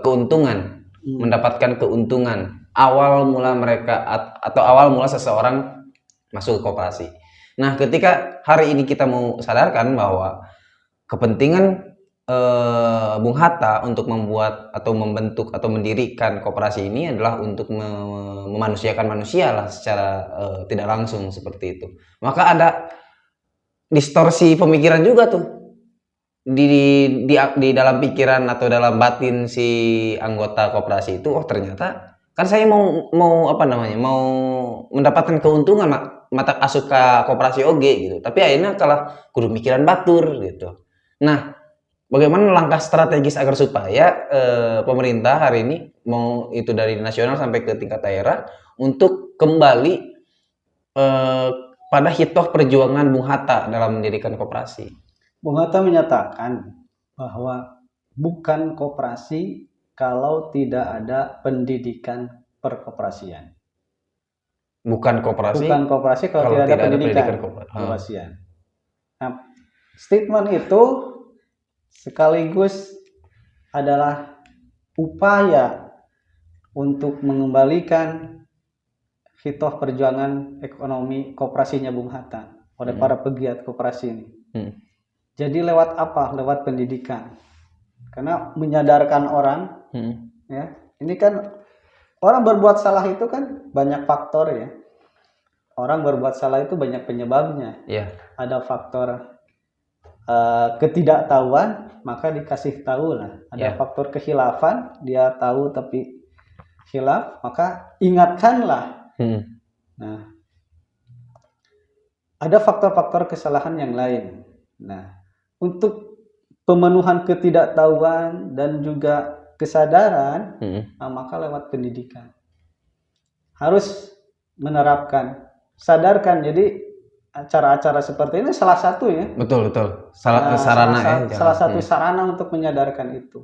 Speaker 1: keuntungan, mendapatkan keuntungan awal mula mereka atau awal mula seseorang masuk ke koperasi. Nah, ketika hari ini kita mau sadarkan bahwa kepentingan Bung Hatta untuk membuat atau membentuk atau mendirikan koperasi ini adalah untuk memanusiakan manusia lah secara tidak langsung seperti itu. Maka ada distorsi pemikiran juga tuh di dalam pikiran atau dalam batin si anggota koperasi itu. Oh, ternyata kan saya mau mendapatkan keuntungan mata asuka koperasi oge gitu. Tapi akhirnya kalah kudu mikiran batur gitu. Nah, bagaimana langkah strategis agar supaya pemerintah hari ini mau itu dari nasional sampai ke tingkat daerah untuk kembali pada hitoh perjuangan Bung Hatta dalam mendirikan koperasi?
Speaker 2: Bung Hatta menyatakan bahwa bukan koperasi kalau tidak ada pendidikan perkoperasian.
Speaker 1: Bukan koperasi
Speaker 2: kalau tidak ada pendidikan koperasian. Nah, statement itu sekaligus adalah upaya untuk mengembalikan hitoh perjuangan ekonomi koperasinya Bung Hatta oleh para pegiat koperasi ini. Jadi lewat apa? Lewat pendidikan. Karena menyadarkan orang, ya, ini kan orang berbuat salah itu kan banyak faktor ya. Orang berbuat salah itu banyak penyebabnya. Ada faktor ketidaktahuan, maka dikasih tahu lah. Ada faktor khilafan, dia tahu tapi khilaf, maka ingatkanlah. Nah, ada faktor-faktor kesalahan yang lain. Nah, untuk pemenuhan ketidaktahuan dan juga kesadaran, maka lewat pendidikan harus menerapkan, sadarkan. Jadi acara-acara seperti ini salah satu ya.
Speaker 1: Betul. Salah
Speaker 2: satu sarana untuk menyadarkan itu.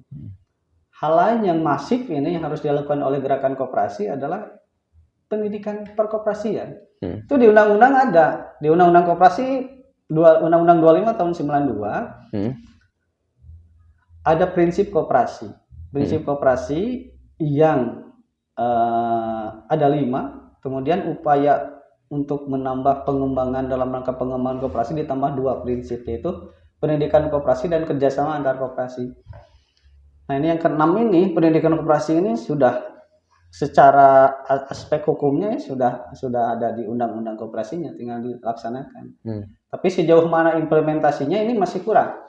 Speaker 2: Hal lain yang masif ini yang harus dilakukan oleh gerakan koperasi adalah pendidikan perkoperasian. Itu di undang-undang ada, di undang-undang koperasi Undang-Undang 25 tahun 92 ada prinsip koperasi. Prinsip koperasi yang ada 5, kemudian upaya untuk menambah pengembangan dalam rangka pengembangan koperasi ditambah 2 prinsip, yaitu pendidikan koperasi dan kerjasama antar koperasi. Nah, ini yang ke-6 ini, pendidikan koperasi ini sudah secara aspek hukumnya sudah ada di undang-undang koperasinya, tinggal dilaksanakan. Tapi sejauh mana implementasinya ini masih kurang.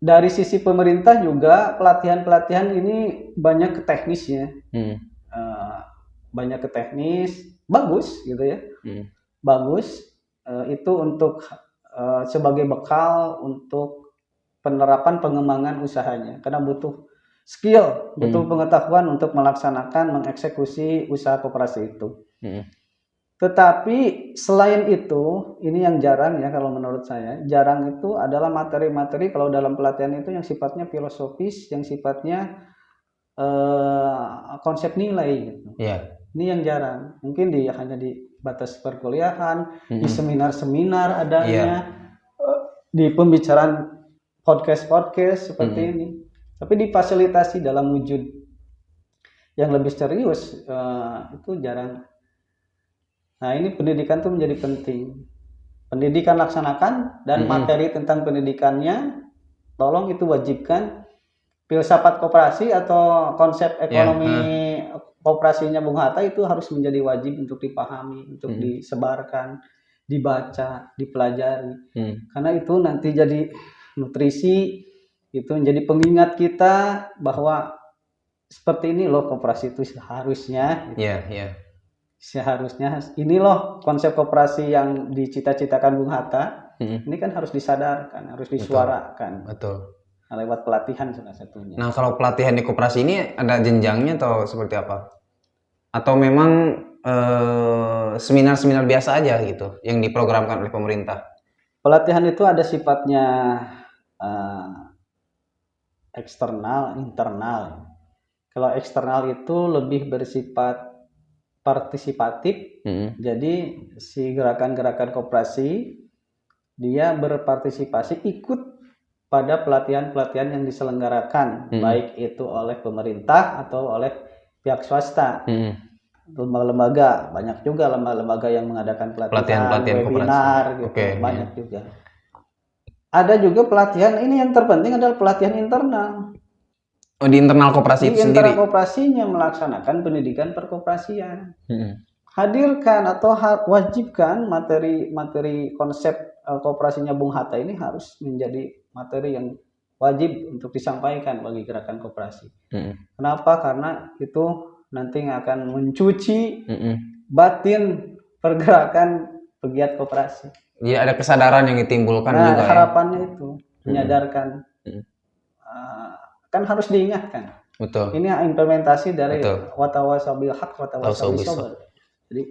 Speaker 2: Dari sisi pemerintah juga pelatihan ini banyak ke teknis ya. Banyak ke teknis, bagus gitu ya. Bagus itu untuk sebagai bekal untuk penerapan pengembangan usahanya, karena butuh skill, butuh pengetahuan untuk melaksanakan, mengeksekusi usaha koperasi itu. Tetapi selain itu, ini yang jarang ya kalau menurut saya, jarang itu adalah materi-materi kalau dalam pelatihan itu yang sifatnya filosofis, yang sifatnya konsep nilai gitu.
Speaker 1: Iya.
Speaker 2: Ini yang jarang. Mungkin hanya di batas perkuliahan, di seminar-seminar adanya, di pembicaraan podcast-podcast seperti ini. Tapi difasilitasi dalam wujud yang lebih serius itu jarang. Nah, ini pendidikan itu menjadi penting. Pendidikan laksanakan dan materi tentang pendidikannya tolong itu wajibkan. Filsafat koperasi atau konsep ekonomi koperasinya Bung Hatta itu harus menjadi wajib untuk dipahami, untuk disebarkan, dibaca, dipelajari. Karena itu nanti jadi nutrisi, itu menjadi pengingat kita bahwa seperti ini loh koperasi itu seharusnya. Seharusnya ini loh konsep koperasi yang dicita-citakan Bung Hatta. Ini kan harus disadarkan, harus disuarakan.
Speaker 1: Betul.
Speaker 2: Nah, lewat pelatihan salah satunya.
Speaker 1: Nah, kalau pelatihan di koperasi ini ada jenjangnya atau seperti apa? Atau memang seminar-seminar biasa aja gitu yang diprogramkan oleh pemerintah?
Speaker 2: Pelatihan itu ada sifatnya eksternal, internal. Kalau eksternal itu lebih bersifat partisipatif. Jadi si gerakan-gerakan koperasi dia berpartisipasi ikut pada pelatihan-pelatihan yang diselenggarakan, baik itu oleh pemerintah atau oleh pihak swasta. Lembaga-lembaga, banyak juga lembaga-lembaga yang mengadakan pelatihan webinar gitu, banyak juga. Ada juga pelatihan, ini yang terpenting adalah pelatihan internal.
Speaker 1: Oh, di internal koperasi itu sendiri? Di internal
Speaker 2: koperasinya melaksanakan pendidikan perkoperasian. Hadirkan atau wajibkan materi konsep koperasinya Bung Hatta ini harus menjadi materi yang wajib untuk disampaikan bagi gerakan koperasi. Kenapa? Karena itu nanti akan mencuci batin pergerakan pegiat koperasi.
Speaker 1: Jadi ada kesadaran yang ditimbulkan juga.
Speaker 2: Harapannya itu menyadarkan. Kan harus diingatkan.
Speaker 1: Betul.
Speaker 2: Ini implementasi dari watawasabil haq watawasabil sabr. Jadi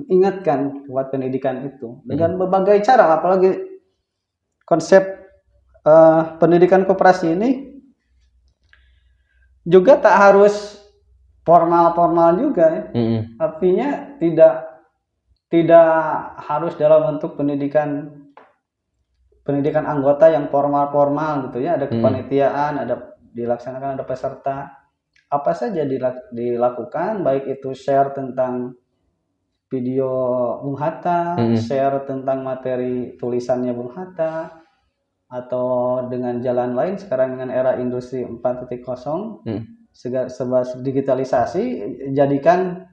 Speaker 2: ingatkan buat pendidikan itu dengan berbagai cara, apalagi konsep pendidikan koperasi ini juga tak harus formal juga ya. Artinya tidak harus dalam bentuk pendidikan anggota yang formal gitu ya, ada kepanitiaan, ada dilaksanakan, ada peserta, apa saja dilakukan, baik itu share tentang video Bung Hatta, share tentang materi tulisannya Bung Hatta, atau dengan jalan lain sekarang dengan era industri 4.0, sebagai digitalisasi, jadikan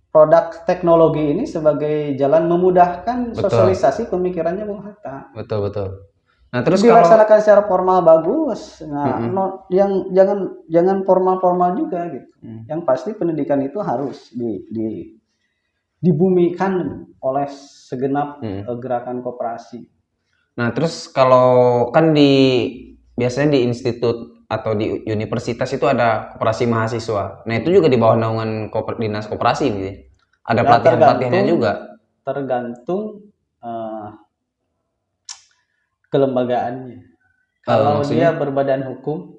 Speaker 2: produk teknologi ini sebagai jalan memudahkan sosialisasi pemikirannya Bung Hatta.
Speaker 1: Betul. Nah, terus
Speaker 2: dilaksanakan secara formal bagus. Nah, yang jangan formal juga gitu. Yang pasti pendidikan itu harus dibumikan oleh segenap gerakan koperasi.
Speaker 1: Nah, terus kalau kan biasanya di institut atau di universitas itu ada koperasi mahasiswa. Nah, itu juga di bawah naungan dinas koperasi gitu ya. Ada pelatihan-pelatihannya juga.
Speaker 2: Tergantung kelembagaannya. Kalau dia berbadan hukum,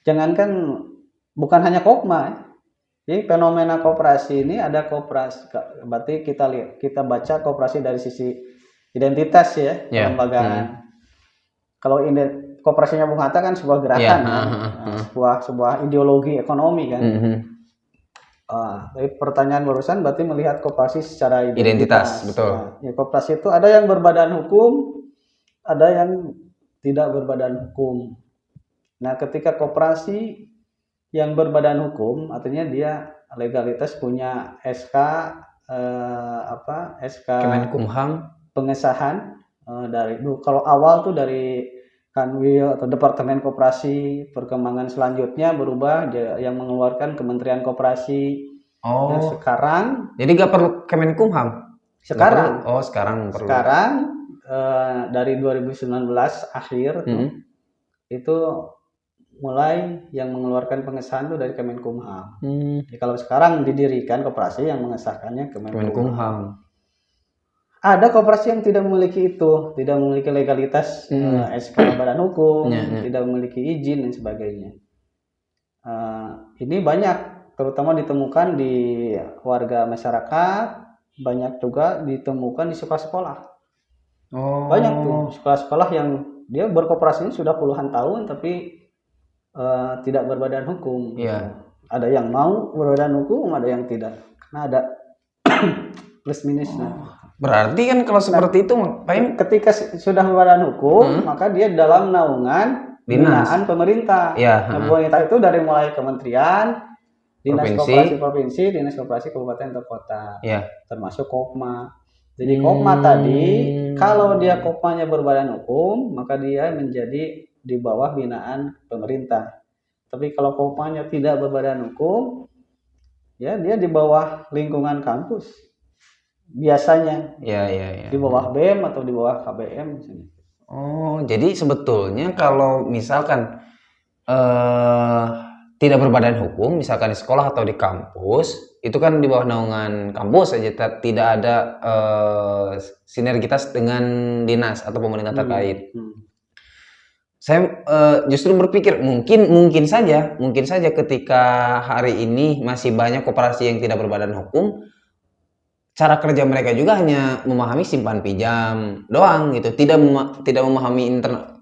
Speaker 2: jangankan bukan hanya Kopma. Jadi fenomena koperasi ini ada koperasi, berarti kita baca koperasi dari sisi identitas ya, kelembagaan. Kalau koperasinya Bung Hatta kan sebuah gerakan, sebuah ideologi ekonomi kan. Tapi pertanyaan barusan berarti melihat koperasi secara identitas.
Speaker 1: Betul.
Speaker 2: Ya, koperasi itu ada yang berbadan hukum, ada yang tidak berbadan hukum. Nah, ketika koperasi yang berbadan hukum, artinya dia legalitas punya SK
Speaker 1: Kemenkumham
Speaker 2: pengesahan dari kalau awal tuh dari Kanwil atau Departemen Koperasi, perkembangan selanjutnya berubah yang mengeluarkan Kementerian Koperasi. Nah, sekarang
Speaker 1: jadi nggak perlu Kemenkumham
Speaker 2: sekarang.
Speaker 1: Sekarang perlu.
Speaker 2: Dari 2019 akhir itu mulai yang mengeluarkan pengesahan itu dari Kemenkumham. Jadi kalau sekarang didirikan koperasi yang mengesahkannya Kemenkumham. Ada koperasi yang tidak memiliki itu, tidak memiliki legalitas SK badan hukum, tidak memiliki izin dan sebagainya. Ini banyak, terutama ditemukan di warga masyarakat, banyak juga ditemukan di sekolah-sekolah. Banyak tuh sekolah-sekolah yang dia berkoperasinya sudah puluhan tahun tapi tidak berbadan hukum. Ada yang mau berbadan hukum, ada yang tidak. Karena ada plus minusnya.
Speaker 1: Berarti kan kalau seperti itu
Speaker 2: ketika sudah berbadan hukum, maka dia dalam naungan binaan pemerintah. Pemerintah itu dari mulai kementerian, dinas koperasi provinsi, dinas koperasi kabupaten atau kota, termasuk Kopma. Jadi Kopma tadi, kalau dia Kopmanya berbadan hukum, maka dia menjadi di bawah binaan pemerintah. Tapi kalau Kopmanya tidak berbadan hukum, ya dia di bawah lingkungan kampus. Biasanya di bawah BEM atau di bawah KBM.
Speaker 1: Jadi sebetulnya kalau misalkan tidak berbadan hukum, misalkan di sekolah atau di kampus, itu kan di bawah naungan kampus saja, tidak ada sinergitas dengan dinas atau pemerintah terkait. Saya justru berpikir mungkin saja ketika hari ini masih banyak koperasi yang tidak berbadan hukum, cara kerja mereka juga hanya memahami simpan pinjam doang gitu, tidak memahami internet,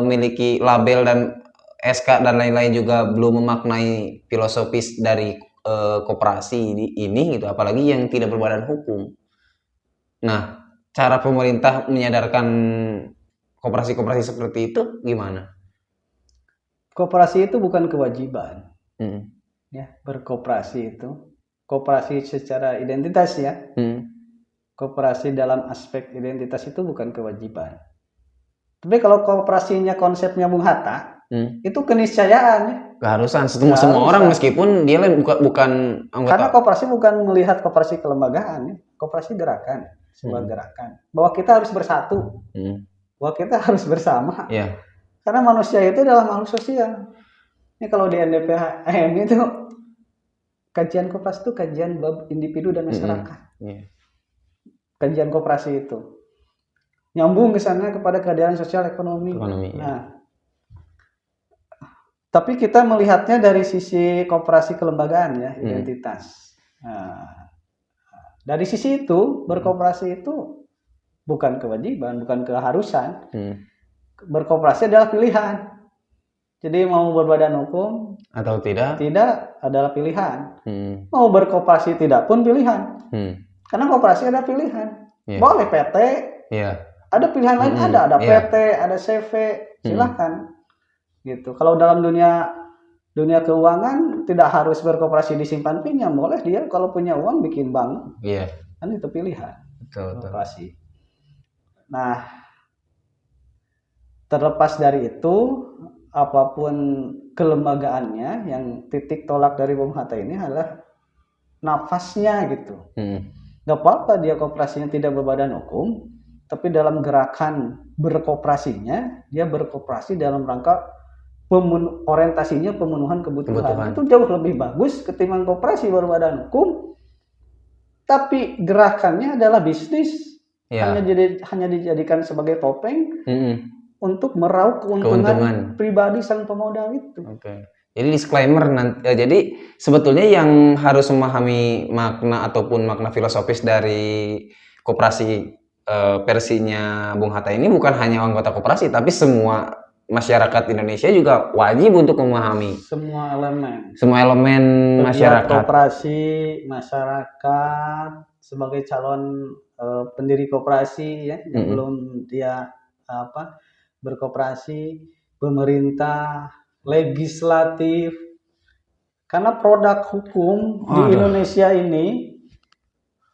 Speaker 1: memiliki label dan SK dan lain-lain, juga belum memaknai filosofis dari koperasi ini gitu, apalagi yang tidak berbadan hukum. Nah, cara pemerintah menyadarkan koperasi-koperasi seperti itu gimana?
Speaker 2: Koperasi itu bukan kewajiban. Ya, berkoperasi itu. Koperasi secara identitas ya. Koperasi dalam aspek identitas itu bukan kewajiban. Tapi kalau koperasinya konsepnya Bung Hatta, itu keniscayaan ya.
Speaker 1: Keharusan semua orang meskipun dia bukan anggota.
Speaker 2: Karena koperasi bukan melihat koperasi kelembagaan ya. Koperasi gerakan, sebuah gerakan. Bahwa kita harus bersatu. Bahwa kita harus bersama. Karena manusia itu adalah makhluk sosial. Ini kalau di NDPHM itu kajian koperasi itu kajian bab individu dan masyarakat. Kajian koperasi itu nyambung ke sana kepada keadilan sosial ekonomi. Nah, tapi kita melihatnya dari sisi koperasi kelembagaan ya, identitas. Nah, dari sisi itu berkoperasi itu bukan kewajiban, bukan keharusan. Berkoperasi adalah pilihan. Jadi mau berbadan hukum
Speaker 1: atau tidak
Speaker 2: adalah pilihan. Mau berkoperasi tidak pun pilihan. Karena koperasi ada pilihan. Boleh PT. Ada pilihan lain, ada PT, ada CV, silahkan. Gitu. Kalau dalam dunia keuangan tidak harus berkoperasi disimpan pinjam, boleh dia kalau punya uang bikin bank. Kan itu pilihan. Koperasi. Nah, terlepas dari itu, apapun kelembagaannya, yang titik tolak dari Bung Hatta ini adalah nafasnya gitu. Gak apa-apa dia koperasinya tidak berbadan hukum, tapi dalam gerakan berkoperasinya, dia berkoperasi dalam rangka orientasinya pemenuhan kebutuhan. Itu jauh lebih bagus ketimbang koperasi berbadan hukum, tapi gerakannya adalah bisnis, hanya dijadikan sebagai topeng. Untuk meraup keuntungan pribadi sang pemodal itu.
Speaker 1: Jadi disclaimer jadi sebetulnya yang harus memahami makna ataupun makna filosofis dari koperasi versinya Bung Hatta ini bukan hanya anggota koperasi, tapi semua masyarakat Indonesia juga wajib untuk memahami
Speaker 2: semua
Speaker 1: elemen masyarakat.
Speaker 2: Koperasi, masyarakat sebagai calon pendiri koperasi ya, yang belum dia berkoperasi, pemerintah, legislatif. Karena produk hukum di Indonesia ini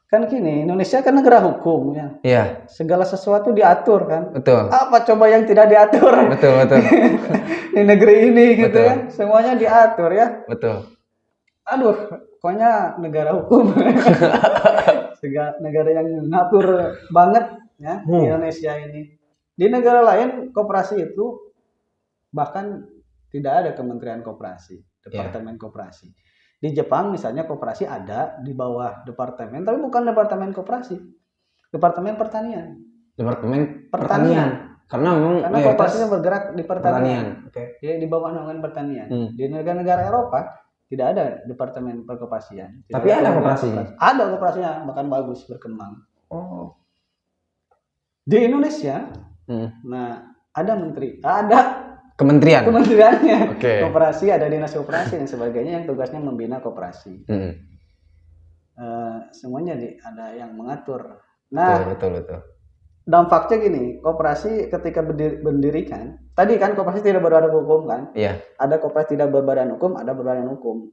Speaker 2: kan gini, Indonesia kan negara hukum ya. Segala sesuatu diatur kan. Apa coba yang tidak diatur?
Speaker 1: Betul.
Speaker 2: Di negeri ini gitu ya. Semuanya diatur ya. Aduh, pokoknya negara hukum. Negara yang ngatur banget ya di Indonesia ini. Di negara lain koperasi itu bahkan tidak ada kementerian koperasi, departemen koperasi. Di Jepang misalnya koperasi ada di bawah departemen, tapi bukan departemen koperasi, departemen pertanian.
Speaker 1: Departemen pertanian. Karena
Speaker 2: koperasinya bergerak di pertanian.
Speaker 1: Oke.
Speaker 2: Jadi di bawah naungan pertanian. Di negara-negara Eropa tidak ada departemen perkoperasian.
Speaker 1: Tapi ada koperasinya.
Speaker 2: Ada koperasinya, bahkan bagus berkembang.
Speaker 1: Oh.
Speaker 2: Di Indonesia, nah ada kementeriannya.
Speaker 1: Okay.
Speaker 2: Koperasi, ada dinas koperasi dan sebagainya yang tugasnya membina koperasi. Semuanya ada yang mengatur. Nah,
Speaker 1: betul.
Speaker 2: Dampaknya gini, koperasi ketika berdirikan, tadi kan koperasi tidak berbadan hukum kan?
Speaker 1: Iya.
Speaker 2: Ada koperasi tidak berbadan hukum, ada berbadan hukum.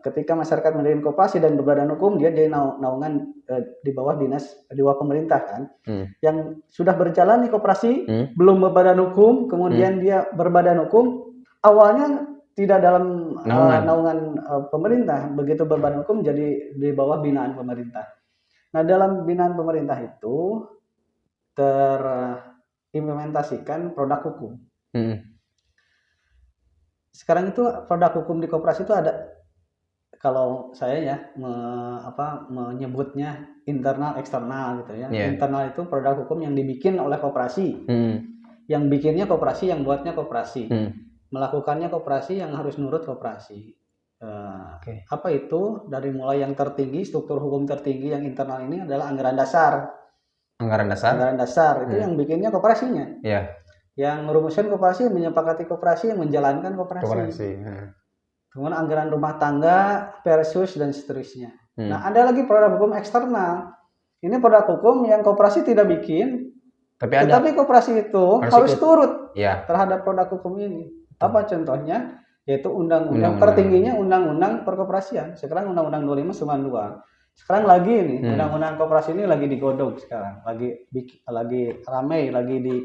Speaker 2: Ketika masyarakat mendirikan koperasi dan berbadan hukum, dia jadi naungan di bawah pemerintah kan? Yang sudah berjalan nih koperasi, belum berbadan hukum, kemudian dia berbadan hukum, awalnya tidak dalam naungan pemerintah, begitu berbadan hukum jadi di bawah binaan pemerintah. Nah, dalam binaan pemerintah itu terimplementasikan produk hukum. Sekarang itu produk hukum di koperasi itu ada, kalau saya menyebutnya internal eksternal gitu ya. Internal itu produk hukum yang dibikin oleh koperasi. Yang bikinnya koperasi, yang buatnya koperasi. Melakukannya koperasi, yang harus nurut koperasi. Apa itu? Dari mulai yang tertinggi, struktur hukum tertinggi yang internal ini adalah anggaran dasar. Anggaran dasar itu yang bikinnya koperasinya. Yang merumuskan koperasi, menyepakati koperasi, yang menjalankan koperasi. Kemudian anggaran rumah tangga, persus dan seterusnya. Nah, ada lagi produk hukum eksternal. Ini produk hukum yang koperasi tidak bikin, tetapi koperasi itu harus turut terhadap produk hukum ini. Apa contohnya? Yaitu undang-undang tertingginya undang-undang perkoperasian. Sekarang undang-undang 2592. Sekarang lagi ini undang-undang koperasi ini lagi digodok sekarang, lagi ramai, lagi di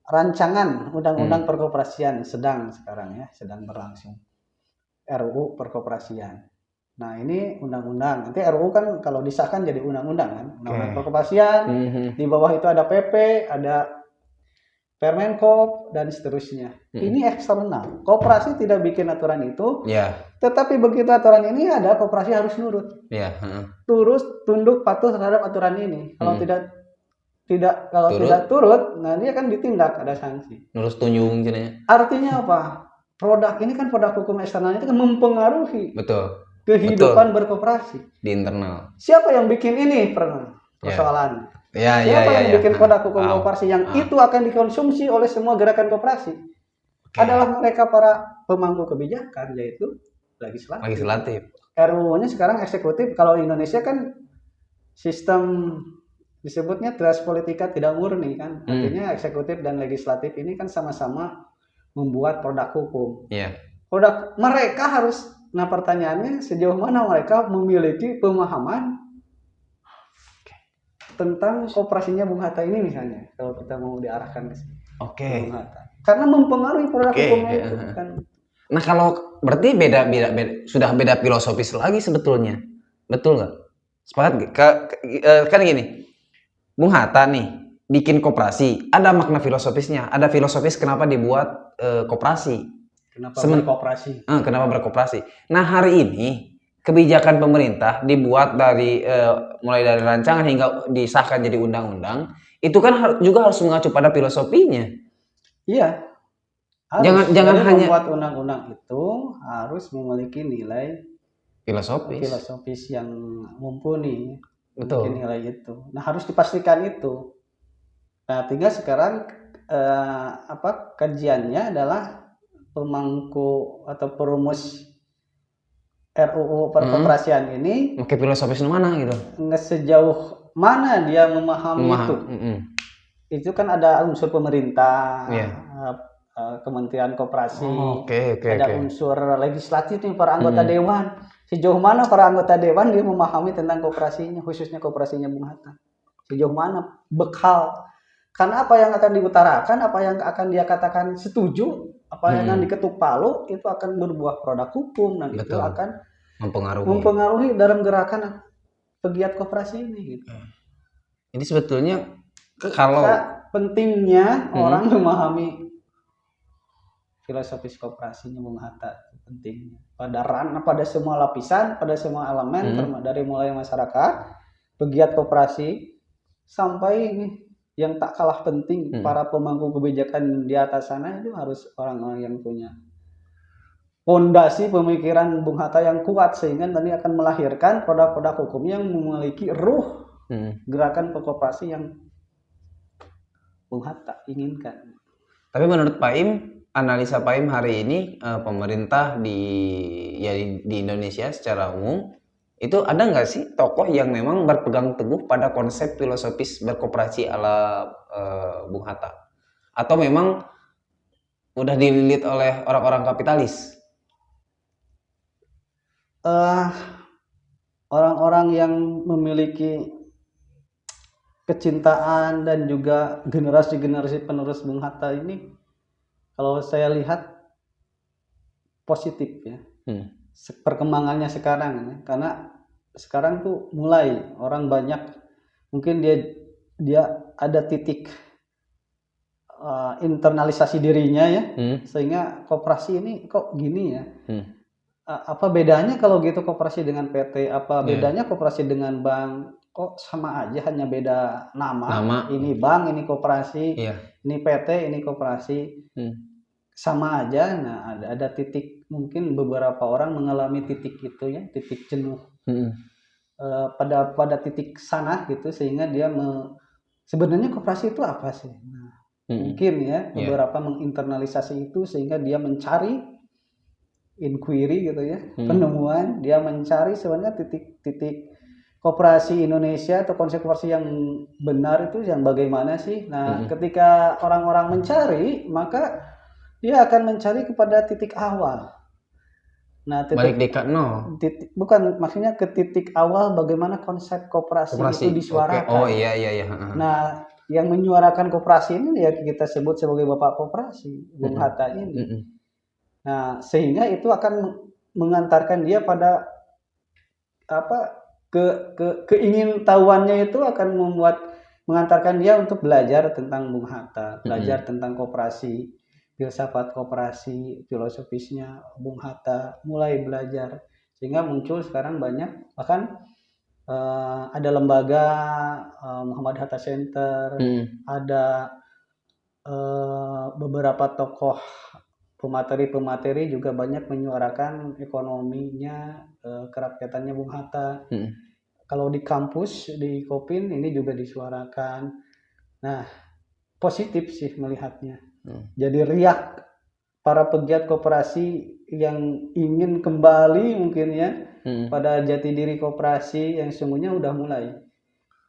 Speaker 2: rancangan undang-undang perkoperasian sedang berlangsung. RUU perkoperasian. Nah, ini undang-undang. Nanti RUU kan kalau disahkan jadi undang-undang kan, undang-undang perkoperasian. Di bawah itu ada PP, ada Permenkop dan seterusnya. Ini eksternal. Koperasi tidak bikin aturan itu. Tetapi begitu aturan ini ada, koperasi harus nurut. Tunduk patuh terhadap aturan ini. Kalau tidak tidak turut, nah dia akan ditindak, ada sanksi.
Speaker 1: Nurus tunjung jenanya.
Speaker 2: Artinya apa? Produk ini kan produk hukum eksternalnya itu kan mempengaruhi kehidupan berkoperasi
Speaker 1: di internal.
Speaker 2: Siapa yang bikin ini persoalan? Siapa yang bikin produk hukum koperasi yang itu akan dikonsumsi oleh semua gerakan koperasi? Adalah mereka para pemangku kebijakan, yaitu legislatif. RUU-nya sekarang eksekutif. Kalau Indonesia kan sistem disebutnya trias politika tidak murni kan. Artinya eksekutif dan legislatif ini kan sama-sama membuat produk hukum. Produk mereka harus, nah pertanyaannya sejauh mana mereka memiliki pemahaman tentang koperasinya Bung Hatta ini misalnya, kalau kita mau diarahkan ke sini. Bung Hatta. Karena mempengaruhi produk hukumnya itu kan.
Speaker 1: Nah, kalau berarti beda sudah beda filosofis lagi sebetulnya. Betul nggak? Sepakat kan gini. Bung Hatta nih bikin koperasi, ada makna filosofisnya, ada filosofis kenapa dibuat koperasi. Kenapa berkoperasi? Nah, hari ini kebijakan pemerintah dibuat mulai dari rancangan hingga disahkan jadi undang-undang, itu kan juga harus mengacu pada filosofinya.
Speaker 2: Iya.
Speaker 1: Jangan hanya
Speaker 2: membuat undang-undang itu harus memiliki nilai
Speaker 1: filosofis
Speaker 2: yang mumpuni.
Speaker 1: Betul.
Speaker 2: Nilai itu. Nah, harus dipastikan itu. Nah, tinggal sekarang kajiannya adalah pemangku atau perumus RUU perkoperasian ini
Speaker 1: filosofis mana gitu.
Speaker 2: Sejauh mana dia memahami itu. Itu kan ada unsur pemerintah, Kementerian Koperasi, ada unsur legislatif nih, para anggota dewan. Sejauh mana para anggota dewan dia memahami tentang koperasinya, khususnya koperasinya Bung Hatta. Sejauh mana bekal. Karena apa yang akan diutarakan, apa yang akan dia katakan setuju, apa yang akan diketuk palu, itu akan berbuah produk hukum dan itu akan mempengaruhi dalam gerakan pegiat koperasi ini. Gitu.
Speaker 1: Ini sebetulnya kalau
Speaker 2: pentingnya orang memahami filosofis koperasinya Bung Hatta pentingnya pada semua lapisan, pada semua elemen, dari mulai masyarakat, pegiat koperasi, sampai yang tak kalah penting para pemangku kebijakan di atas sana itu harus orang-orang yang punya fondasi pemikiran Bung Hatta yang kuat, sehingga nanti akan melahirkan produk-produk hukum yang memiliki ruh gerakan koperasi yang Bung Hatta inginkan.
Speaker 1: Tapi menurut Pak Im, analisa Pak Im hari ini, pemerintah di Indonesia secara umum itu ada nggak sih tokoh yang memang berpegang teguh pada konsep filosofis berkoperasi ala Bung Hatta, atau memang udah dililit oleh orang-orang kapitalis?
Speaker 2: Orang-orang yang memiliki kecintaan dan juga generasi-generasi penerus Bung Hatta ini, kalau saya lihat positif ya, perkembangannya sekarang ya. Karena sekarang tuh mulai orang banyak, mungkin dia ada titik internalisasi dirinya ya, sehingga koperasi ini kok gini ya, apa bedanya kalau gitu koperasi dengan PT, apa bedanya koperasi dengan bank, kok sama aja, hanya beda nama. Ini bank, ini koperasi, ini PT, ini koperasi, sama aja. Nah, ada titik, mungkin beberapa orang mengalami titik itu ya, titik jenuh pada titik sana gitu, sehingga dia sebenarnya koperasi itu apa sih? Nah, mungkin ya beberapa menginternalisasi itu, sehingga dia mencari inquiry gitu ya, penemuan, dia mencari sebenarnya titik koperasi Indonesia atau konsep koperasi yang benar itu yang bagaimana sih. Nah, ketika orang-orang mencari, maka dia akan mencari kepada titik awal. Nah,
Speaker 1: balik dekat
Speaker 2: bukan, maksudnya ke titik awal bagaimana konsep koperasi itu disuarakan.
Speaker 1: Oh iya.
Speaker 2: Nah, yang menyuarakan koperasi ini ya kita sebut sebagai bapak koperasi, Bung Hatta ini. Nah, sehingga itu akan mengantarkan dia pada keingintahuannya itu akan mengantarkan dia untuk belajar tentang Bung Hatta, belajar tentang koperasi, filsafat koperasi, filosofisnya Bung Hatta, mulai belajar, sehingga muncul sekarang banyak, bahkan ada lembaga Muhammad Hatta Center, ada beberapa tokoh pemateri juga banyak menyuarakan ekonominya, kerakyatannya Bung Hatta. Kalau di kampus, di Kopin ini juga disuarakan. Nah, positif sih melihatnya. Jadi riak para pegiat koperasi yang ingin kembali mungkin ya pada jati diri koperasi yang sesungguhnya udah mulai.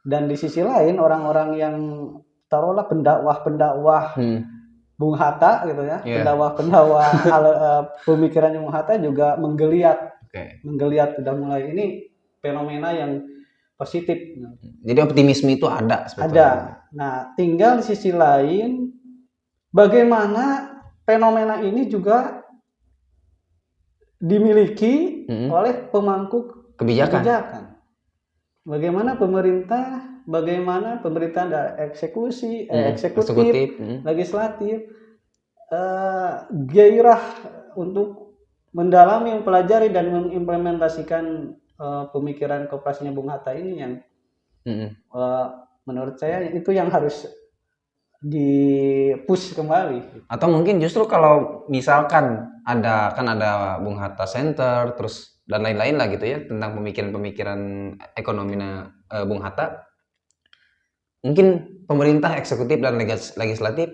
Speaker 2: Dan di sisi lain orang-orang yang taruhlah pendakwah Bung Hatta gitu ya, pendakwah pemikirannya Bung Hatta juga menggeliat, udah mulai. Ini fenomena yang positif.
Speaker 1: Jadi optimisme itu ada sebetulnya.
Speaker 2: Ada. Nah, tinggal di sisi lain bagaimana fenomena ini juga dimiliki oleh pemangku kebijakan. Bagaimana pemerintah ada eksekutif, legislatif, gairah untuk mendalami, mempelajari dan mengimplementasikan pemikiran koperasinya Bung Hatta ini yang menurut saya itu yang harus di-push kembali.
Speaker 1: Atau mungkin justru kalau misalkan ada Bung Hatta Center terus dan lain-lain lah gitu ya, tentang pemikiran-pemikiran ekonomi Bung Hatta, mungkin pemerintah, eksekutif dan legislatif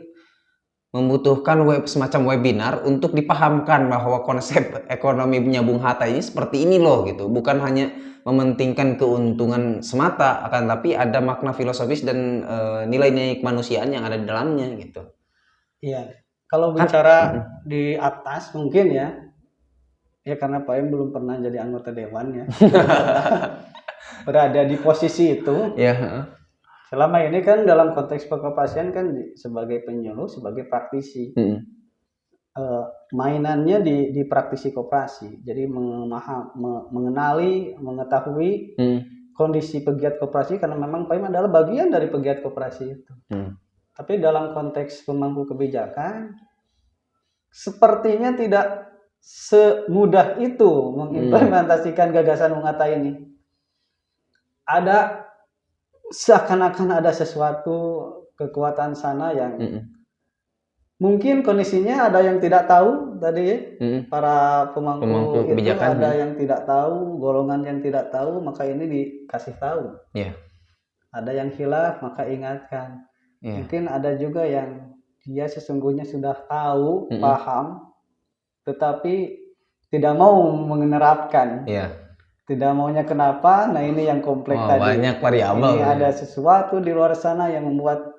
Speaker 1: membutuhkan semacam webinar untuk dipahamkan bahwa konsep ekonominya Bung Hatta ini seperti ini loh gitu, bukan hanya mementingkan keuntungan semata, akan tapi ada makna filosofis dan nilai-nilai kemanusiaan yang ada di dalamnya gitu.
Speaker 2: Iya, kalau bicara di atas mungkin ya karena Pak Im belum pernah jadi anggota dewan ya, berada di posisi itu. Selama ini kan dalam konteks perkoperasian kan sebagai penyuluh, sebagai praktisi. Mainannya di praktisi koperasi. Jadi mengenali, mengetahui kondisi pegiat koperasi, karena memang Pak Im adalah bagian dari pegiat koperasi itu. Tapi dalam konteks pemangku kebijakan, sepertinya tidak semudah itu mengimplementasikan gagasan Bung Hatta ini. Ada seakan-akan ada sesuatu kekuatan sana yang mungkin kondisinya ada yang tidak tahu tadi ya, para pemangku itu ada yang tidak tahu, golongan yang tidak tahu, maka ini dikasih tahu. Ada yang khilaf, maka ingatkan. Mungkin ada juga yang dia sesungguhnya sudah tahu, paham, tetapi tidak mau menerapkan. Tidak maunya kenapa? Nah ini yang kompleks tadi.
Speaker 1: Banyak variabel.
Speaker 2: Ini ada sesuatu di luar sana yang membuat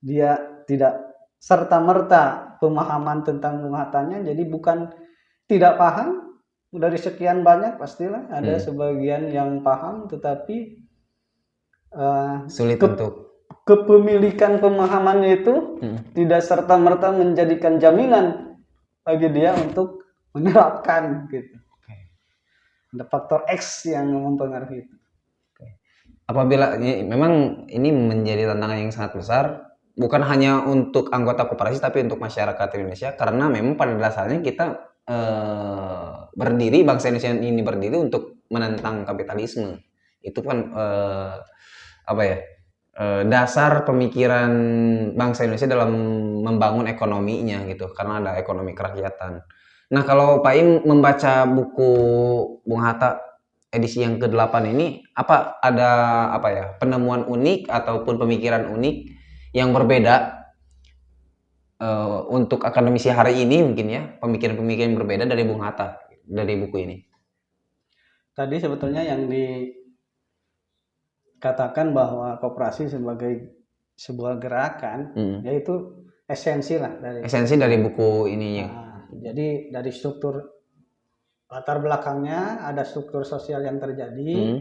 Speaker 2: dia tidak serta-merta pemahaman tentang Bung Hattanya. Jadi bukan tidak paham, dari sekian banyak pastilah ada sebagian yang paham, tetapi
Speaker 1: sulit untuk
Speaker 2: kepemilikan pemahamannya itu tidak serta-merta menjadikan jaminan bagi dia untuk menerapkan gitu. Ada faktor X yang mempengaruhi itu.
Speaker 1: Apabila memang ini menjadi tantangan yang sangat besar, bukan hanya untuk anggota koperasi tapi untuk masyarakat Indonesia, karena memang pada dasarnya kita bangsa Indonesia ini berdiri untuk menentang kapitalisme. Itu kan dasar pemikiran bangsa Indonesia dalam membangun ekonominya gitu, karena ada ekonomi kerakyatan. Nah, kalau Pak Im membaca buku Bung Hatta edisi yang ke-8 ini, ada penemuan unik ataupun pemikiran unik yang berbeda untuk akademisi hari ini mungkin ya, pemikiran-pemikiran berbeda dari Bung Hatta dari buku ini?
Speaker 2: Tadi sebetulnya yang dikatakan bahwa koperasi sebagai sebuah gerakan, yaitu esensi dari buku ininya. Jadi dari struktur latar belakangnya ada struktur sosial yang terjadi,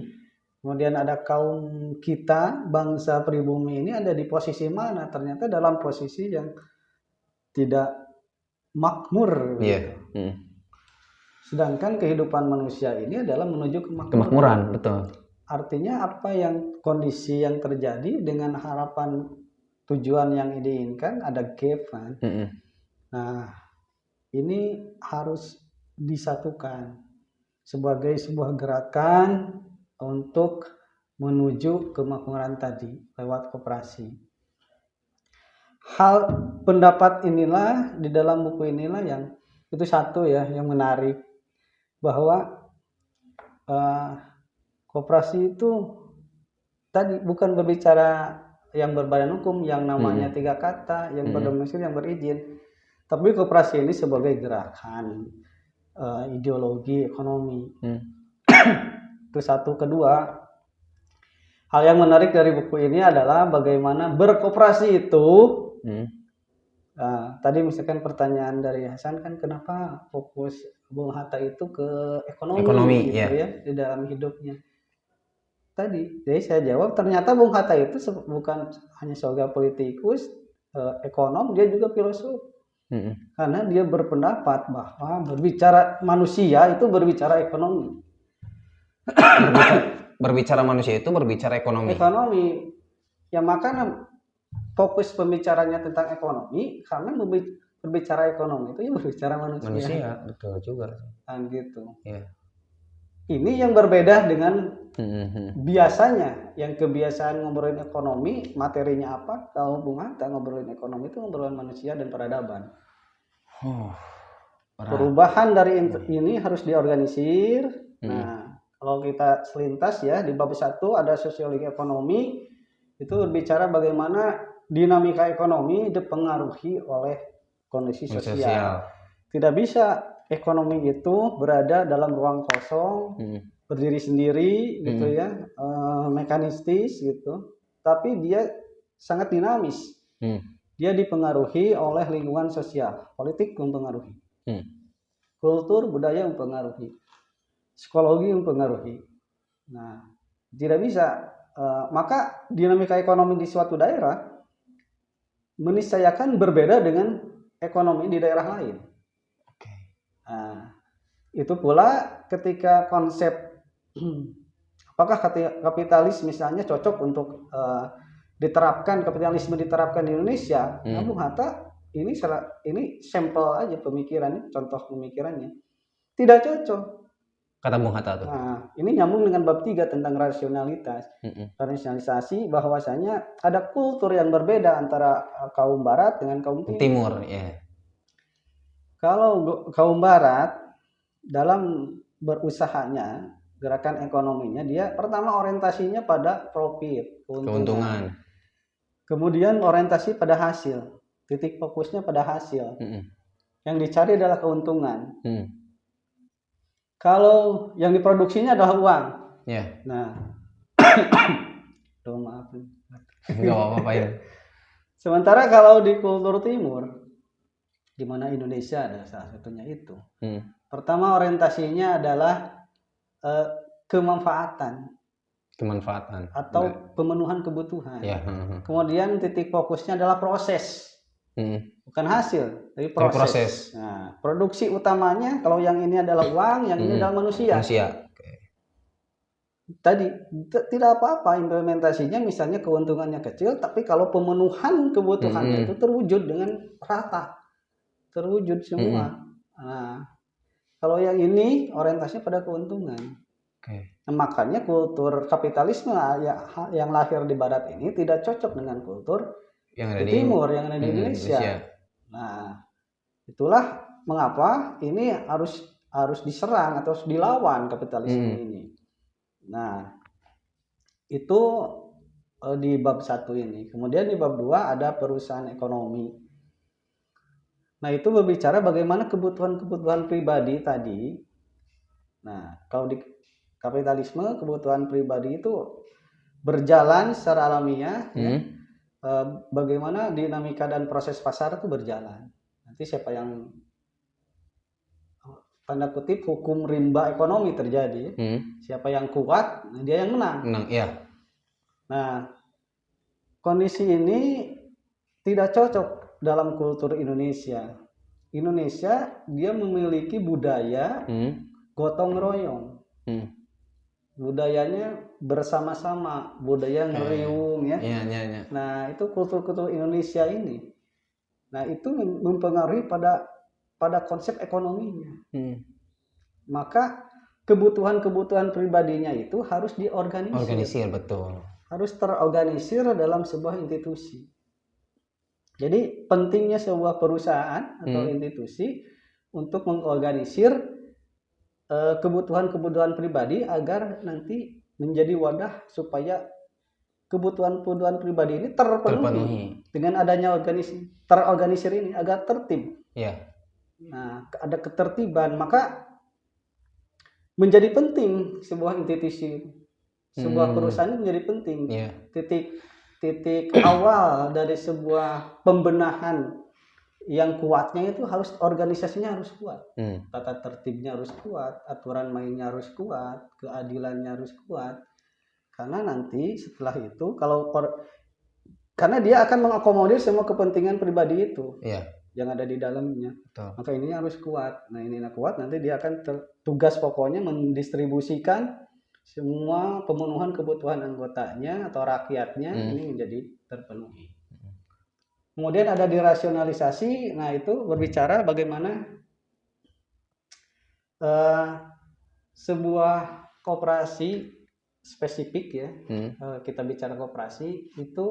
Speaker 2: kemudian ada kaum kita, bangsa pribumi ini ada di posisi mana? Ternyata dalam posisi yang tidak makmur. Sedangkan kehidupan manusia ini adalah menuju
Speaker 1: kemakmuran. Betul.
Speaker 2: Artinya apa yang kondisi yang terjadi dengan harapan tujuan yang diinginkan ada gap kan. Nah, ini harus disatukan sebagai sebuah gerakan untuk menuju kemakmuran tadi lewat koperasi. Hal pendapat inilah di dalam buku inilah yang itu satu ya yang menarik, bahwa koperasi itu tadi bukan berbicara yang berbadan hukum yang namanya 3 kata, yang berdomisili, yang berizin, tapi koperasi ini sebagai gerakan ideologi ekonomi. Itu satu. Kedua, hal yang menarik dari buku ini adalah bagaimana berkoperasi itu. Tadi misalkan pertanyaan dari Hasan kan, kenapa fokus Bung Hatta itu ke ekonomi gitu ya di dalam hidupnya. Tadi, jadi saya jawab ternyata Bung Hatta itu bukan hanya sebagai politikus, ekonom, dia juga filosof. Karena dia berpendapat bahwa berbicara manusia itu berbicara ekonomi.
Speaker 1: Berbicara manusia itu berbicara ekonomi.
Speaker 2: Ya makanya fokus pembicaranya tentang ekonomi, karena berbicara ekonomi itu ya berbicara manusia.
Speaker 1: Betul juga.
Speaker 2: Kan gitu. Ini yang berbeda dengan biasanya, yang kebiasaan ngobrolin ekonomi, materinya apa? Kalau Bung Hatta ngobrolin ekonomi itu ngobrolin manusia dan peradaban. Perubahan dari ini harus diorganisir. Nah, kalau kita selintas ya di bab 1 ada sosiologi ekonomi, itu berbicara bagaimana dinamika ekonomi dipengaruhi oleh kondisi sosial. Tidak bisa ekonomi itu berada dalam ruang kosong, berdiri sendiri gitu ya, mekanistis gitu, tapi dia sangat dinamis. Dia dipengaruhi oleh lingkungan sosial, politik mempengaruhi, kultur budaya mempengaruhi, psikologi mempengaruhi. Nah, tidak bisa, maka dinamika ekonomi di suatu daerah meniscayakan berbeda dengan ekonomi di daerah lain. Nah, itu pula ketika konsep apakah kapitalis misalnya cocok untuk kapitalisme diterapkan di Indonesia, Bung Hatta ini sampel aja pemikirannya, contoh pemikirannya. Tidak cocok.
Speaker 1: Kata Bung Hatta tuh.
Speaker 2: Nah, ini nyambung dengan bab 3 tentang rasionalitas. Rasionalisasi bahwasanya ada kultur yang berbeda antara kaum barat dengan kaum timur.
Speaker 1: Ya.
Speaker 2: Kalau kaum barat dalam berusahanya, gerakan ekonominya, dia pertama orientasinya pada profit, keuntungan. Kemudian orientasi pada hasil. Titik fokusnya pada hasil. Yang dicari adalah keuntungan. Kalau yang diproduksinya adalah uang. Nah, maaf.
Speaker 1: Nggak apa-apa ya.
Speaker 2: Sementara kalau di kultur timur, di mana Indonesia ada salah satunya itu. Pertama orientasinya adalah kemanfaatan atau pemenuhan kebutuhan. Kemudian titik fokusnya adalah proses. Bukan hasil, tapi proses. Nah, produksi utamanya kalau yang ini adalah uang, yang ini adalah manusia. Tadi tidak apa-apa implementasinya, misalnya keuntungannya kecil, tapi kalau pemenuhan kebutuhannya itu terwujud dengan rata, terwujud semua. Nah, kalau yang ini orientasinya pada keuntungan. Nah, makanya kultur kapitalisme yang lahir di barat ini tidak cocok dengan kultur yang ada di timur, yang ada di Indonesia. Nah, itulah mengapa ini harus diserang atau harus dilawan kapitalisme ini. Nah, itu di bab 1 ini. Kemudian di bab 2 ada perusahaan ekonomi. Nah, itu berbicara bagaimana kebutuhan-kebutuhan pribadi tadi. Nah, kalau di kapitalisme kebutuhan pribadi itu berjalan secara alamiah, bagaimana dinamika dan proses pasar itu berjalan. Nanti siapa yang tanda kutip hukum rimba ekonomi terjadi, siapa yang kuat, dia yang menang. Nah, kondisi ini tidak cocok dalam kultur Indonesia. Indonesia dia memiliki budaya gotong royong. Budayanya bersama-sama, budaya ngeriung ya. Nah, itu kultur-kultur Indonesia ini. Nah, itu mempengaruhi pada konsep ekonominya. Maka kebutuhan-kebutuhan pribadinya itu harus diorganisir.
Speaker 1: Betul.
Speaker 2: Harus terorganisir dalam sebuah institusi. Jadi pentingnya sebuah perusahaan atau institusi untuk mengorganisir kebutuhan-kebutuhan pribadi agar nanti menjadi wadah supaya kebutuhan-kebutuhan pribadi ini terpenuhi. Dengan adanya terorganisir ini agar tertib. Nah, ada ketertiban, maka menjadi penting sebuah institusi, sebuah perusahaan menjadi penting. Titik awal dari sebuah pembenahan yang kuatnya itu harus organisasinya harus kuat, tata tertibnya harus kuat, aturan mainnya harus kuat, keadilannya harus kuat. Karena nanti setelah itu karena dia akan mengakomodir semua kepentingan pribadi itu yang ada di dalamnya. Maka ini harus kuat. Nah, ini kuat, nanti dia akan tugas pokoknya mendistribusikan semua pemenuhan kebutuhan anggotanya atau rakyatnya ini menjadi terpenuhi. Kemudian ada dirasionalisasi. Nah, itu berbicara bagaimana sebuah koperasi spesifik ya. Kita bicara koperasi itu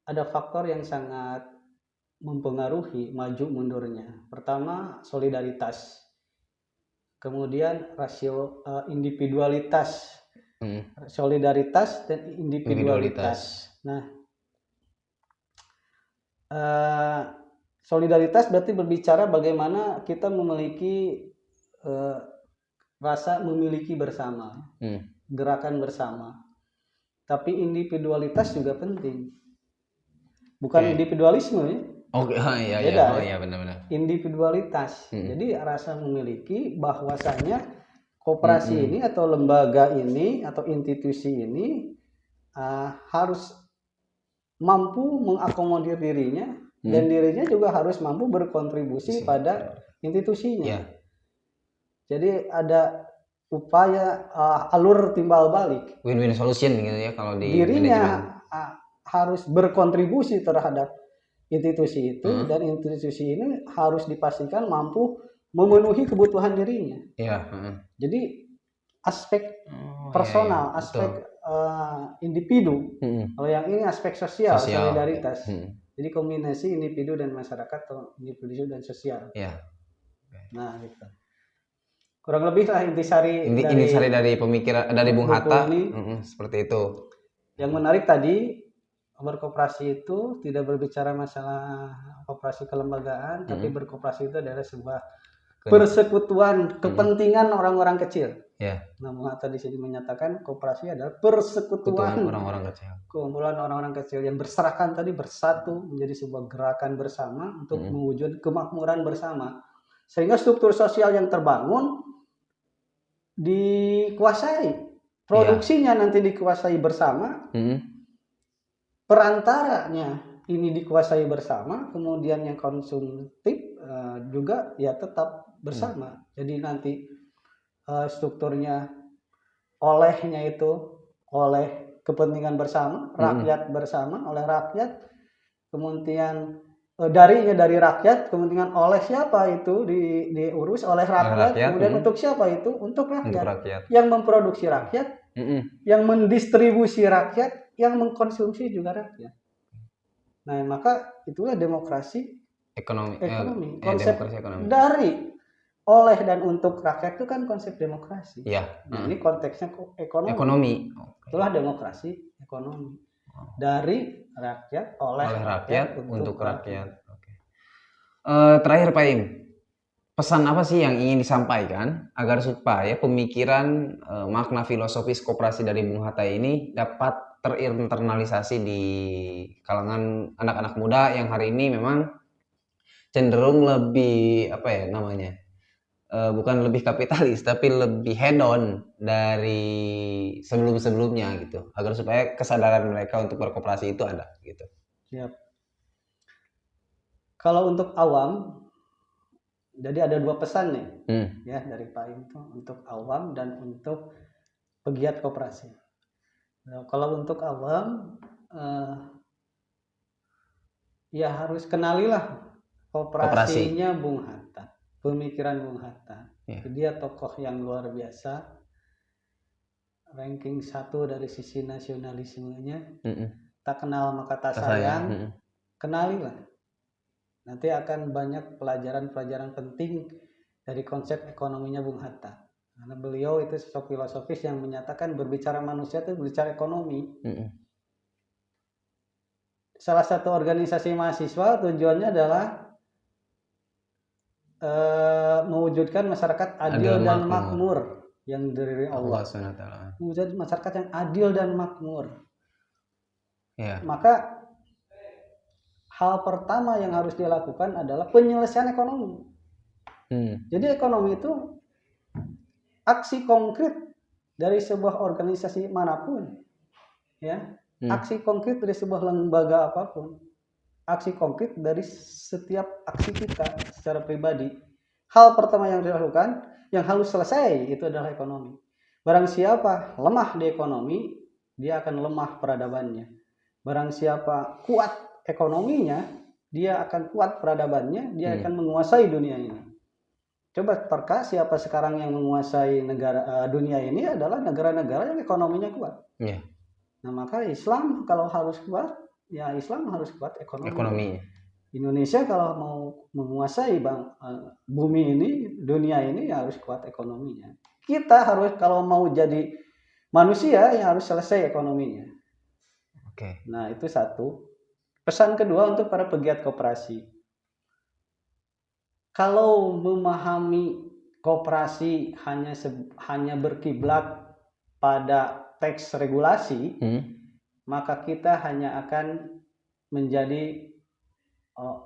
Speaker 2: ada faktor yang sangat mempengaruhi maju mundurnya. Pertama, solidaritas. Kemudian rasio individualitas. Solidaritas dan individualitas. Nah, solidaritas berarti berbicara bagaimana kita memiliki rasa memiliki bersama, gerakan bersama. Tapi individualitas juga penting, bukan individualisme ya.
Speaker 1: Iya benar-benar.
Speaker 2: Individualitas. Jadi rasa memiliki bahwasanya koperasi ini atau lembaga ini atau institusi ini harus mampu mengakomodir dirinya dan dirinya juga harus mampu berkontribusi pada institusinya. Jadi ada upaya alur timbal balik.
Speaker 1: Win-win solution gitu ya kalau di
Speaker 2: dirinya harus berkontribusi terhadap institusi itu, dan institusi ini harus dipastikan mampu memenuhi kebutuhan dirinya.
Speaker 1: Iya.
Speaker 2: Jadi aspek personal, aspek individu. Kalau yang ini aspek sosial. Solidaritas. Jadi kombinasi individu dan masyarakat atau individu dan sosial.
Speaker 1: Iya.
Speaker 2: Nah, gitu. Kurang lebih lah intisari
Speaker 1: dari pemikiran dari Bung Hatta seperti itu.
Speaker 2: Yang menarik tadi, berkoperasi itu tidak berbicara masalah koperasi kelembagaan, tapi berkoperasi itu adalah sebuah persekutuan kepentingan orang-orang kecil. Nah, Bung Hatta di sini menyatakan koperasi adalah persekutuan
Speaker 1: orang-orang kecil.
Speaker 2: Kumpulan orang-orang kecil yang berserakan tadi bersatu menjadi sebuah gerakan bersama untuk mewujud kemakmuran bersama. Sehingga struktur sosial yang terbangun dikuasai. Produksinya nanti dikuasai bersama. Perantaranya ini dikuasai bersama, kemudian yang konsumtif juga ya tetap bersama. Jadi nanti strukturnya olehnya itu oleh kepentingan bersama, rakyat bersama, oleh rakyat, kemudian dari rakyat, kepentingan oleh siapa itu diurus oleh rakyat, kemudian untuk siapa itu? Untuk rakyat. Yang memproduksi rakyat, yang mendistribusi rakyat, yang mengkonsumsi juga rakyat. Nah, maka itulah demokrasi ekonomi. Konsep demokrasi ekonomi. Dari oleh dan untuk rakyat itu kan konsep demokrasi. Nah, ini konteksnya ekonomi. Itulah demokrasi ekonomi. Dari rakyat, oleh rakyat, untuk rakyat.
Speaker 1: Terakhir Pak Im, pesan apa sih yang ingin disampaikan agar supaya pemikiran makna filosofis koperasi dari Bung Hatta ini dapat terinternalisasi di kalangan anak-anak muda yang hari ini memang cenderung lebih bukan lebih kapitalis tapi lebih hedon dari sebelum-sebelumnya gitu, agar supaya kesadaran mereka untuk berkoperasi itu ada gitu.
Speaker 2: Siap. Kalau untuk awam, jadi ada 2 pesan nih ya dari Pak Im itu untuk awam dan untuk pegiat koperasi. Nah, kalau untuk awam ya harus kenalilah koperasinya Bung Hatta, pemikiran Bung Hatta. Dia tokoh yang luar biasa, ranking 1 dari sisi nasionalismenya. Tak kenal maka tak sayang. Kenalilah. Nanti akan banyak pelajaran-pelajaran penting dari konsep ekonominya Bung Hatta. Karena beliau itu sosok filosofis yang menyatakan berbicara manusia itu berbicara ekonomi. Salah satu organisasi mahasiswa tujuannya adalah mewujudkan masyarakat adil dan makmur yang dari Allah. Mewujudkan masyarakat yang adil dan makmur. Maka hal pertama yang harus dilakukan adalah penyelesaian ekonomi. Jadi ekonomi itu aksi konkret dari sebuah organisasi manapun, ya, aksi konkret dari sebuah lembaga apapun, aksi konkret dari setiap aksi kita secara pribadi. Hal pertama yang dilakukan, yang harus selesai itu adalah ekonomi. Barang siapa lemah di ekonomi, dia akan lemah peradabannya. Barang siapa kuat ekonominya, dia akan kuat peradabannya, dia akan menguasai dunia ini. Coba terka siapa sekarang yang menguasai dunia ini adalah negara-negara yang ekonominya kuat. Nah, maka Islam kalau harus kuat, ya Islam harus kuat ekonomi. Indonesia kalau mau menguasai bumi ini, dunia ini, ya harus kuat ekonominya. Kita harus kalau mau jadi manusia, ya harus selesai ekonominya. Nah, itu satu. Pesan kedua untuk para pegiat koperasi. Kalau memahami koperasi hanya berkiblat pada teks regulasi, maka kita hanya akan menjadi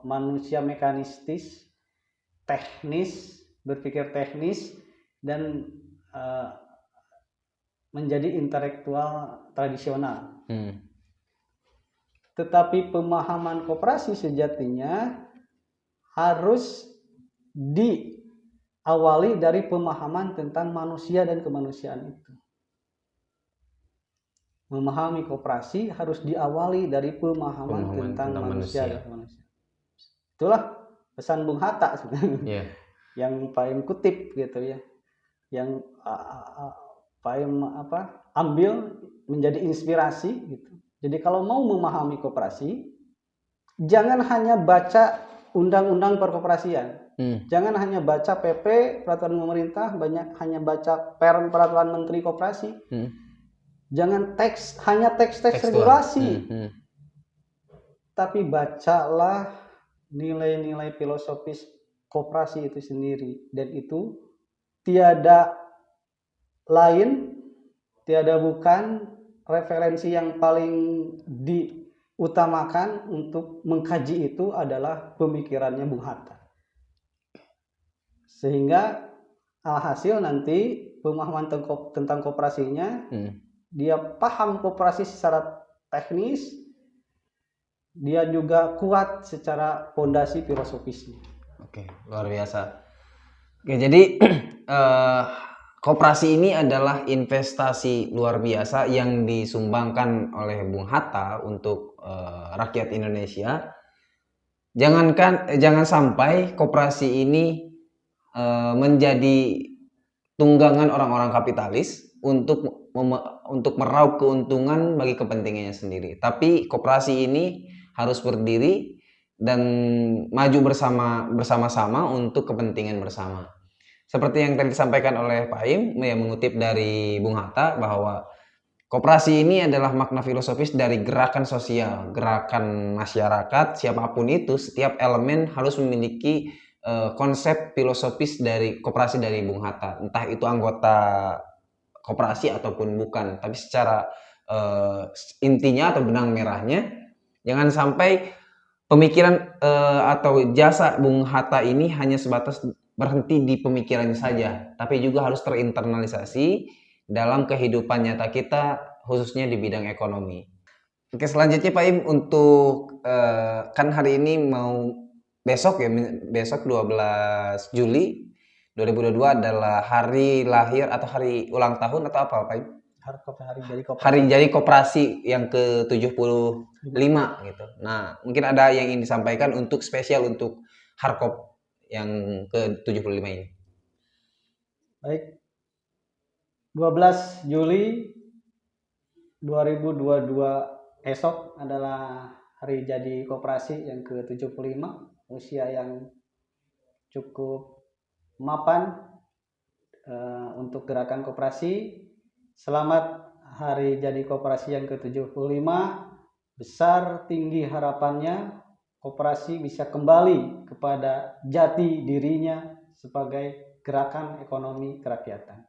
Speaker 2: manusia mekanistis, teknis, berpikir teknis, dan menjadi intelektual tradisional. Tetapi pemahaman koperasi sejatinya harus diawali dari pemahaman tentang manusia dan kemanusiaan itu. Memahami koperasi harus diawali dari pemahaman tentang manusia dan kemanusiaan. Itulah pesan Bung Hatta sebenarnya.
Speaker 1: Yeah.
Speaker 2: Yang paling kutip gitu ya, yang paling ambil menjadi inspirasi gitu. Jadi kalau mau memahami koperasi, jangan hanya baca undang-undang perkoperasian, jangan hanya baca PP peraturan pemerintah, hanya baca peraturan menteri koperasi, jangan hanya teks regulasi, tapi bacalah nilai-nilai filosofis koperasi itu sendiri, dan itu tiada lain, tiada bukan referensi yang paling diutamakan untuk mengkaji itu adalah pemikirannya Bung Hatta. Sehingga alhasil nanti pemahaman tentang koperasinya, dia paham koperasi secara teknis, dia juga kuat secara fondasi filosofisnya.
Speaker 1: Oke, luar biasa. Oke, jadi koperasi ini adalah investasi luar biasa yang disumbangkan oleh Bung Hatta untuk rakyat Indonesia. Jangan sampai koperasi ini menjadi tunggangan orang-orang kapitalis untuk meraup keuntungan bagi kepentingannya sendiri. Tapi koperasi ini harus berdiri dan maju bersama-sama untuk kepentingan bersama. Seperti yang tadi disampaikan oleh Pak Im, yang mengutip dari Bung Hatta, bahwa koperasi ini adalah makna filosofis dari gerakan sosial, gerakan masyarakat, siapapun itu, setiap elemen harus memiliki konsep filosofis dari koperasi dari Bung Hatta. Entah itu anggota koperasi ataupun bukan, tapi secara intinya atau benang merahnya, jangan sampai pemikiran atau jasa Bung Hatta ini hanya sebatas berhenti di pemikirannya saja, tapi juga harus terinternalisasi dalam kehidupan nyata kita, khususnya di bidang ekonomi. Oke, selanjutnya Pak Im, untuk kan hari ini besok 12 Juli 2022 adalah hari lahir atau hari ulang tahun atau apa Pak Im? Hari jadi koperasi yang ke-75 gitu. Nah, mungkin ada yang ingin disampaikan untuk spesial untuk Harkop yang ke-75 ini.
Speaker 2: Baik. 12 Juli 2022 esok adalah hari jadi koperasi yang ke-75, usia yang cukup mapan untuk gerakan koperasi. Selamat hari jadi koperasi yang ke-75. Besar tinggi harapannya koperasi bisa kembali kepada jati dirinya sebagai gerakan ekonomi kerakyatan.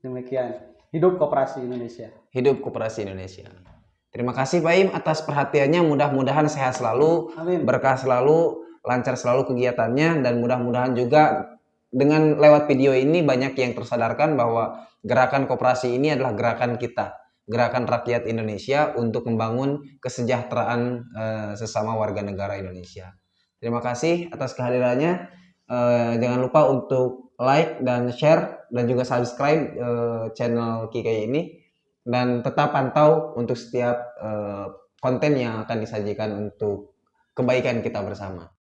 Speaker 2: Demikian. Hidup koperasi Indonesia.
Speaker 1: Hidup koperasi Indonesia. Terima kasih Pak Im atas perhatiannya. Mudah-mudahan sehat selalu,
Speaker 2: amin,
Speaker 1: berkah selalu, lancar selalu kegiatannya, dan mudah-mudahan juga dengan lewat video ini banyak yang tersadarkan bahwa gerakan koperasi ini adalah gerakan kita, gerakan rakyat Indonesia untuk membangun kesejahteraan sesama warga negara Indonesia. Terima kasih atas kehadirannya. Jangan lupa untuk like dan share dan juga subscribe channel Kikai ini, dan tetap pantau untuk setiap konten yang akan disajikan untuk kebaikan kita bersama.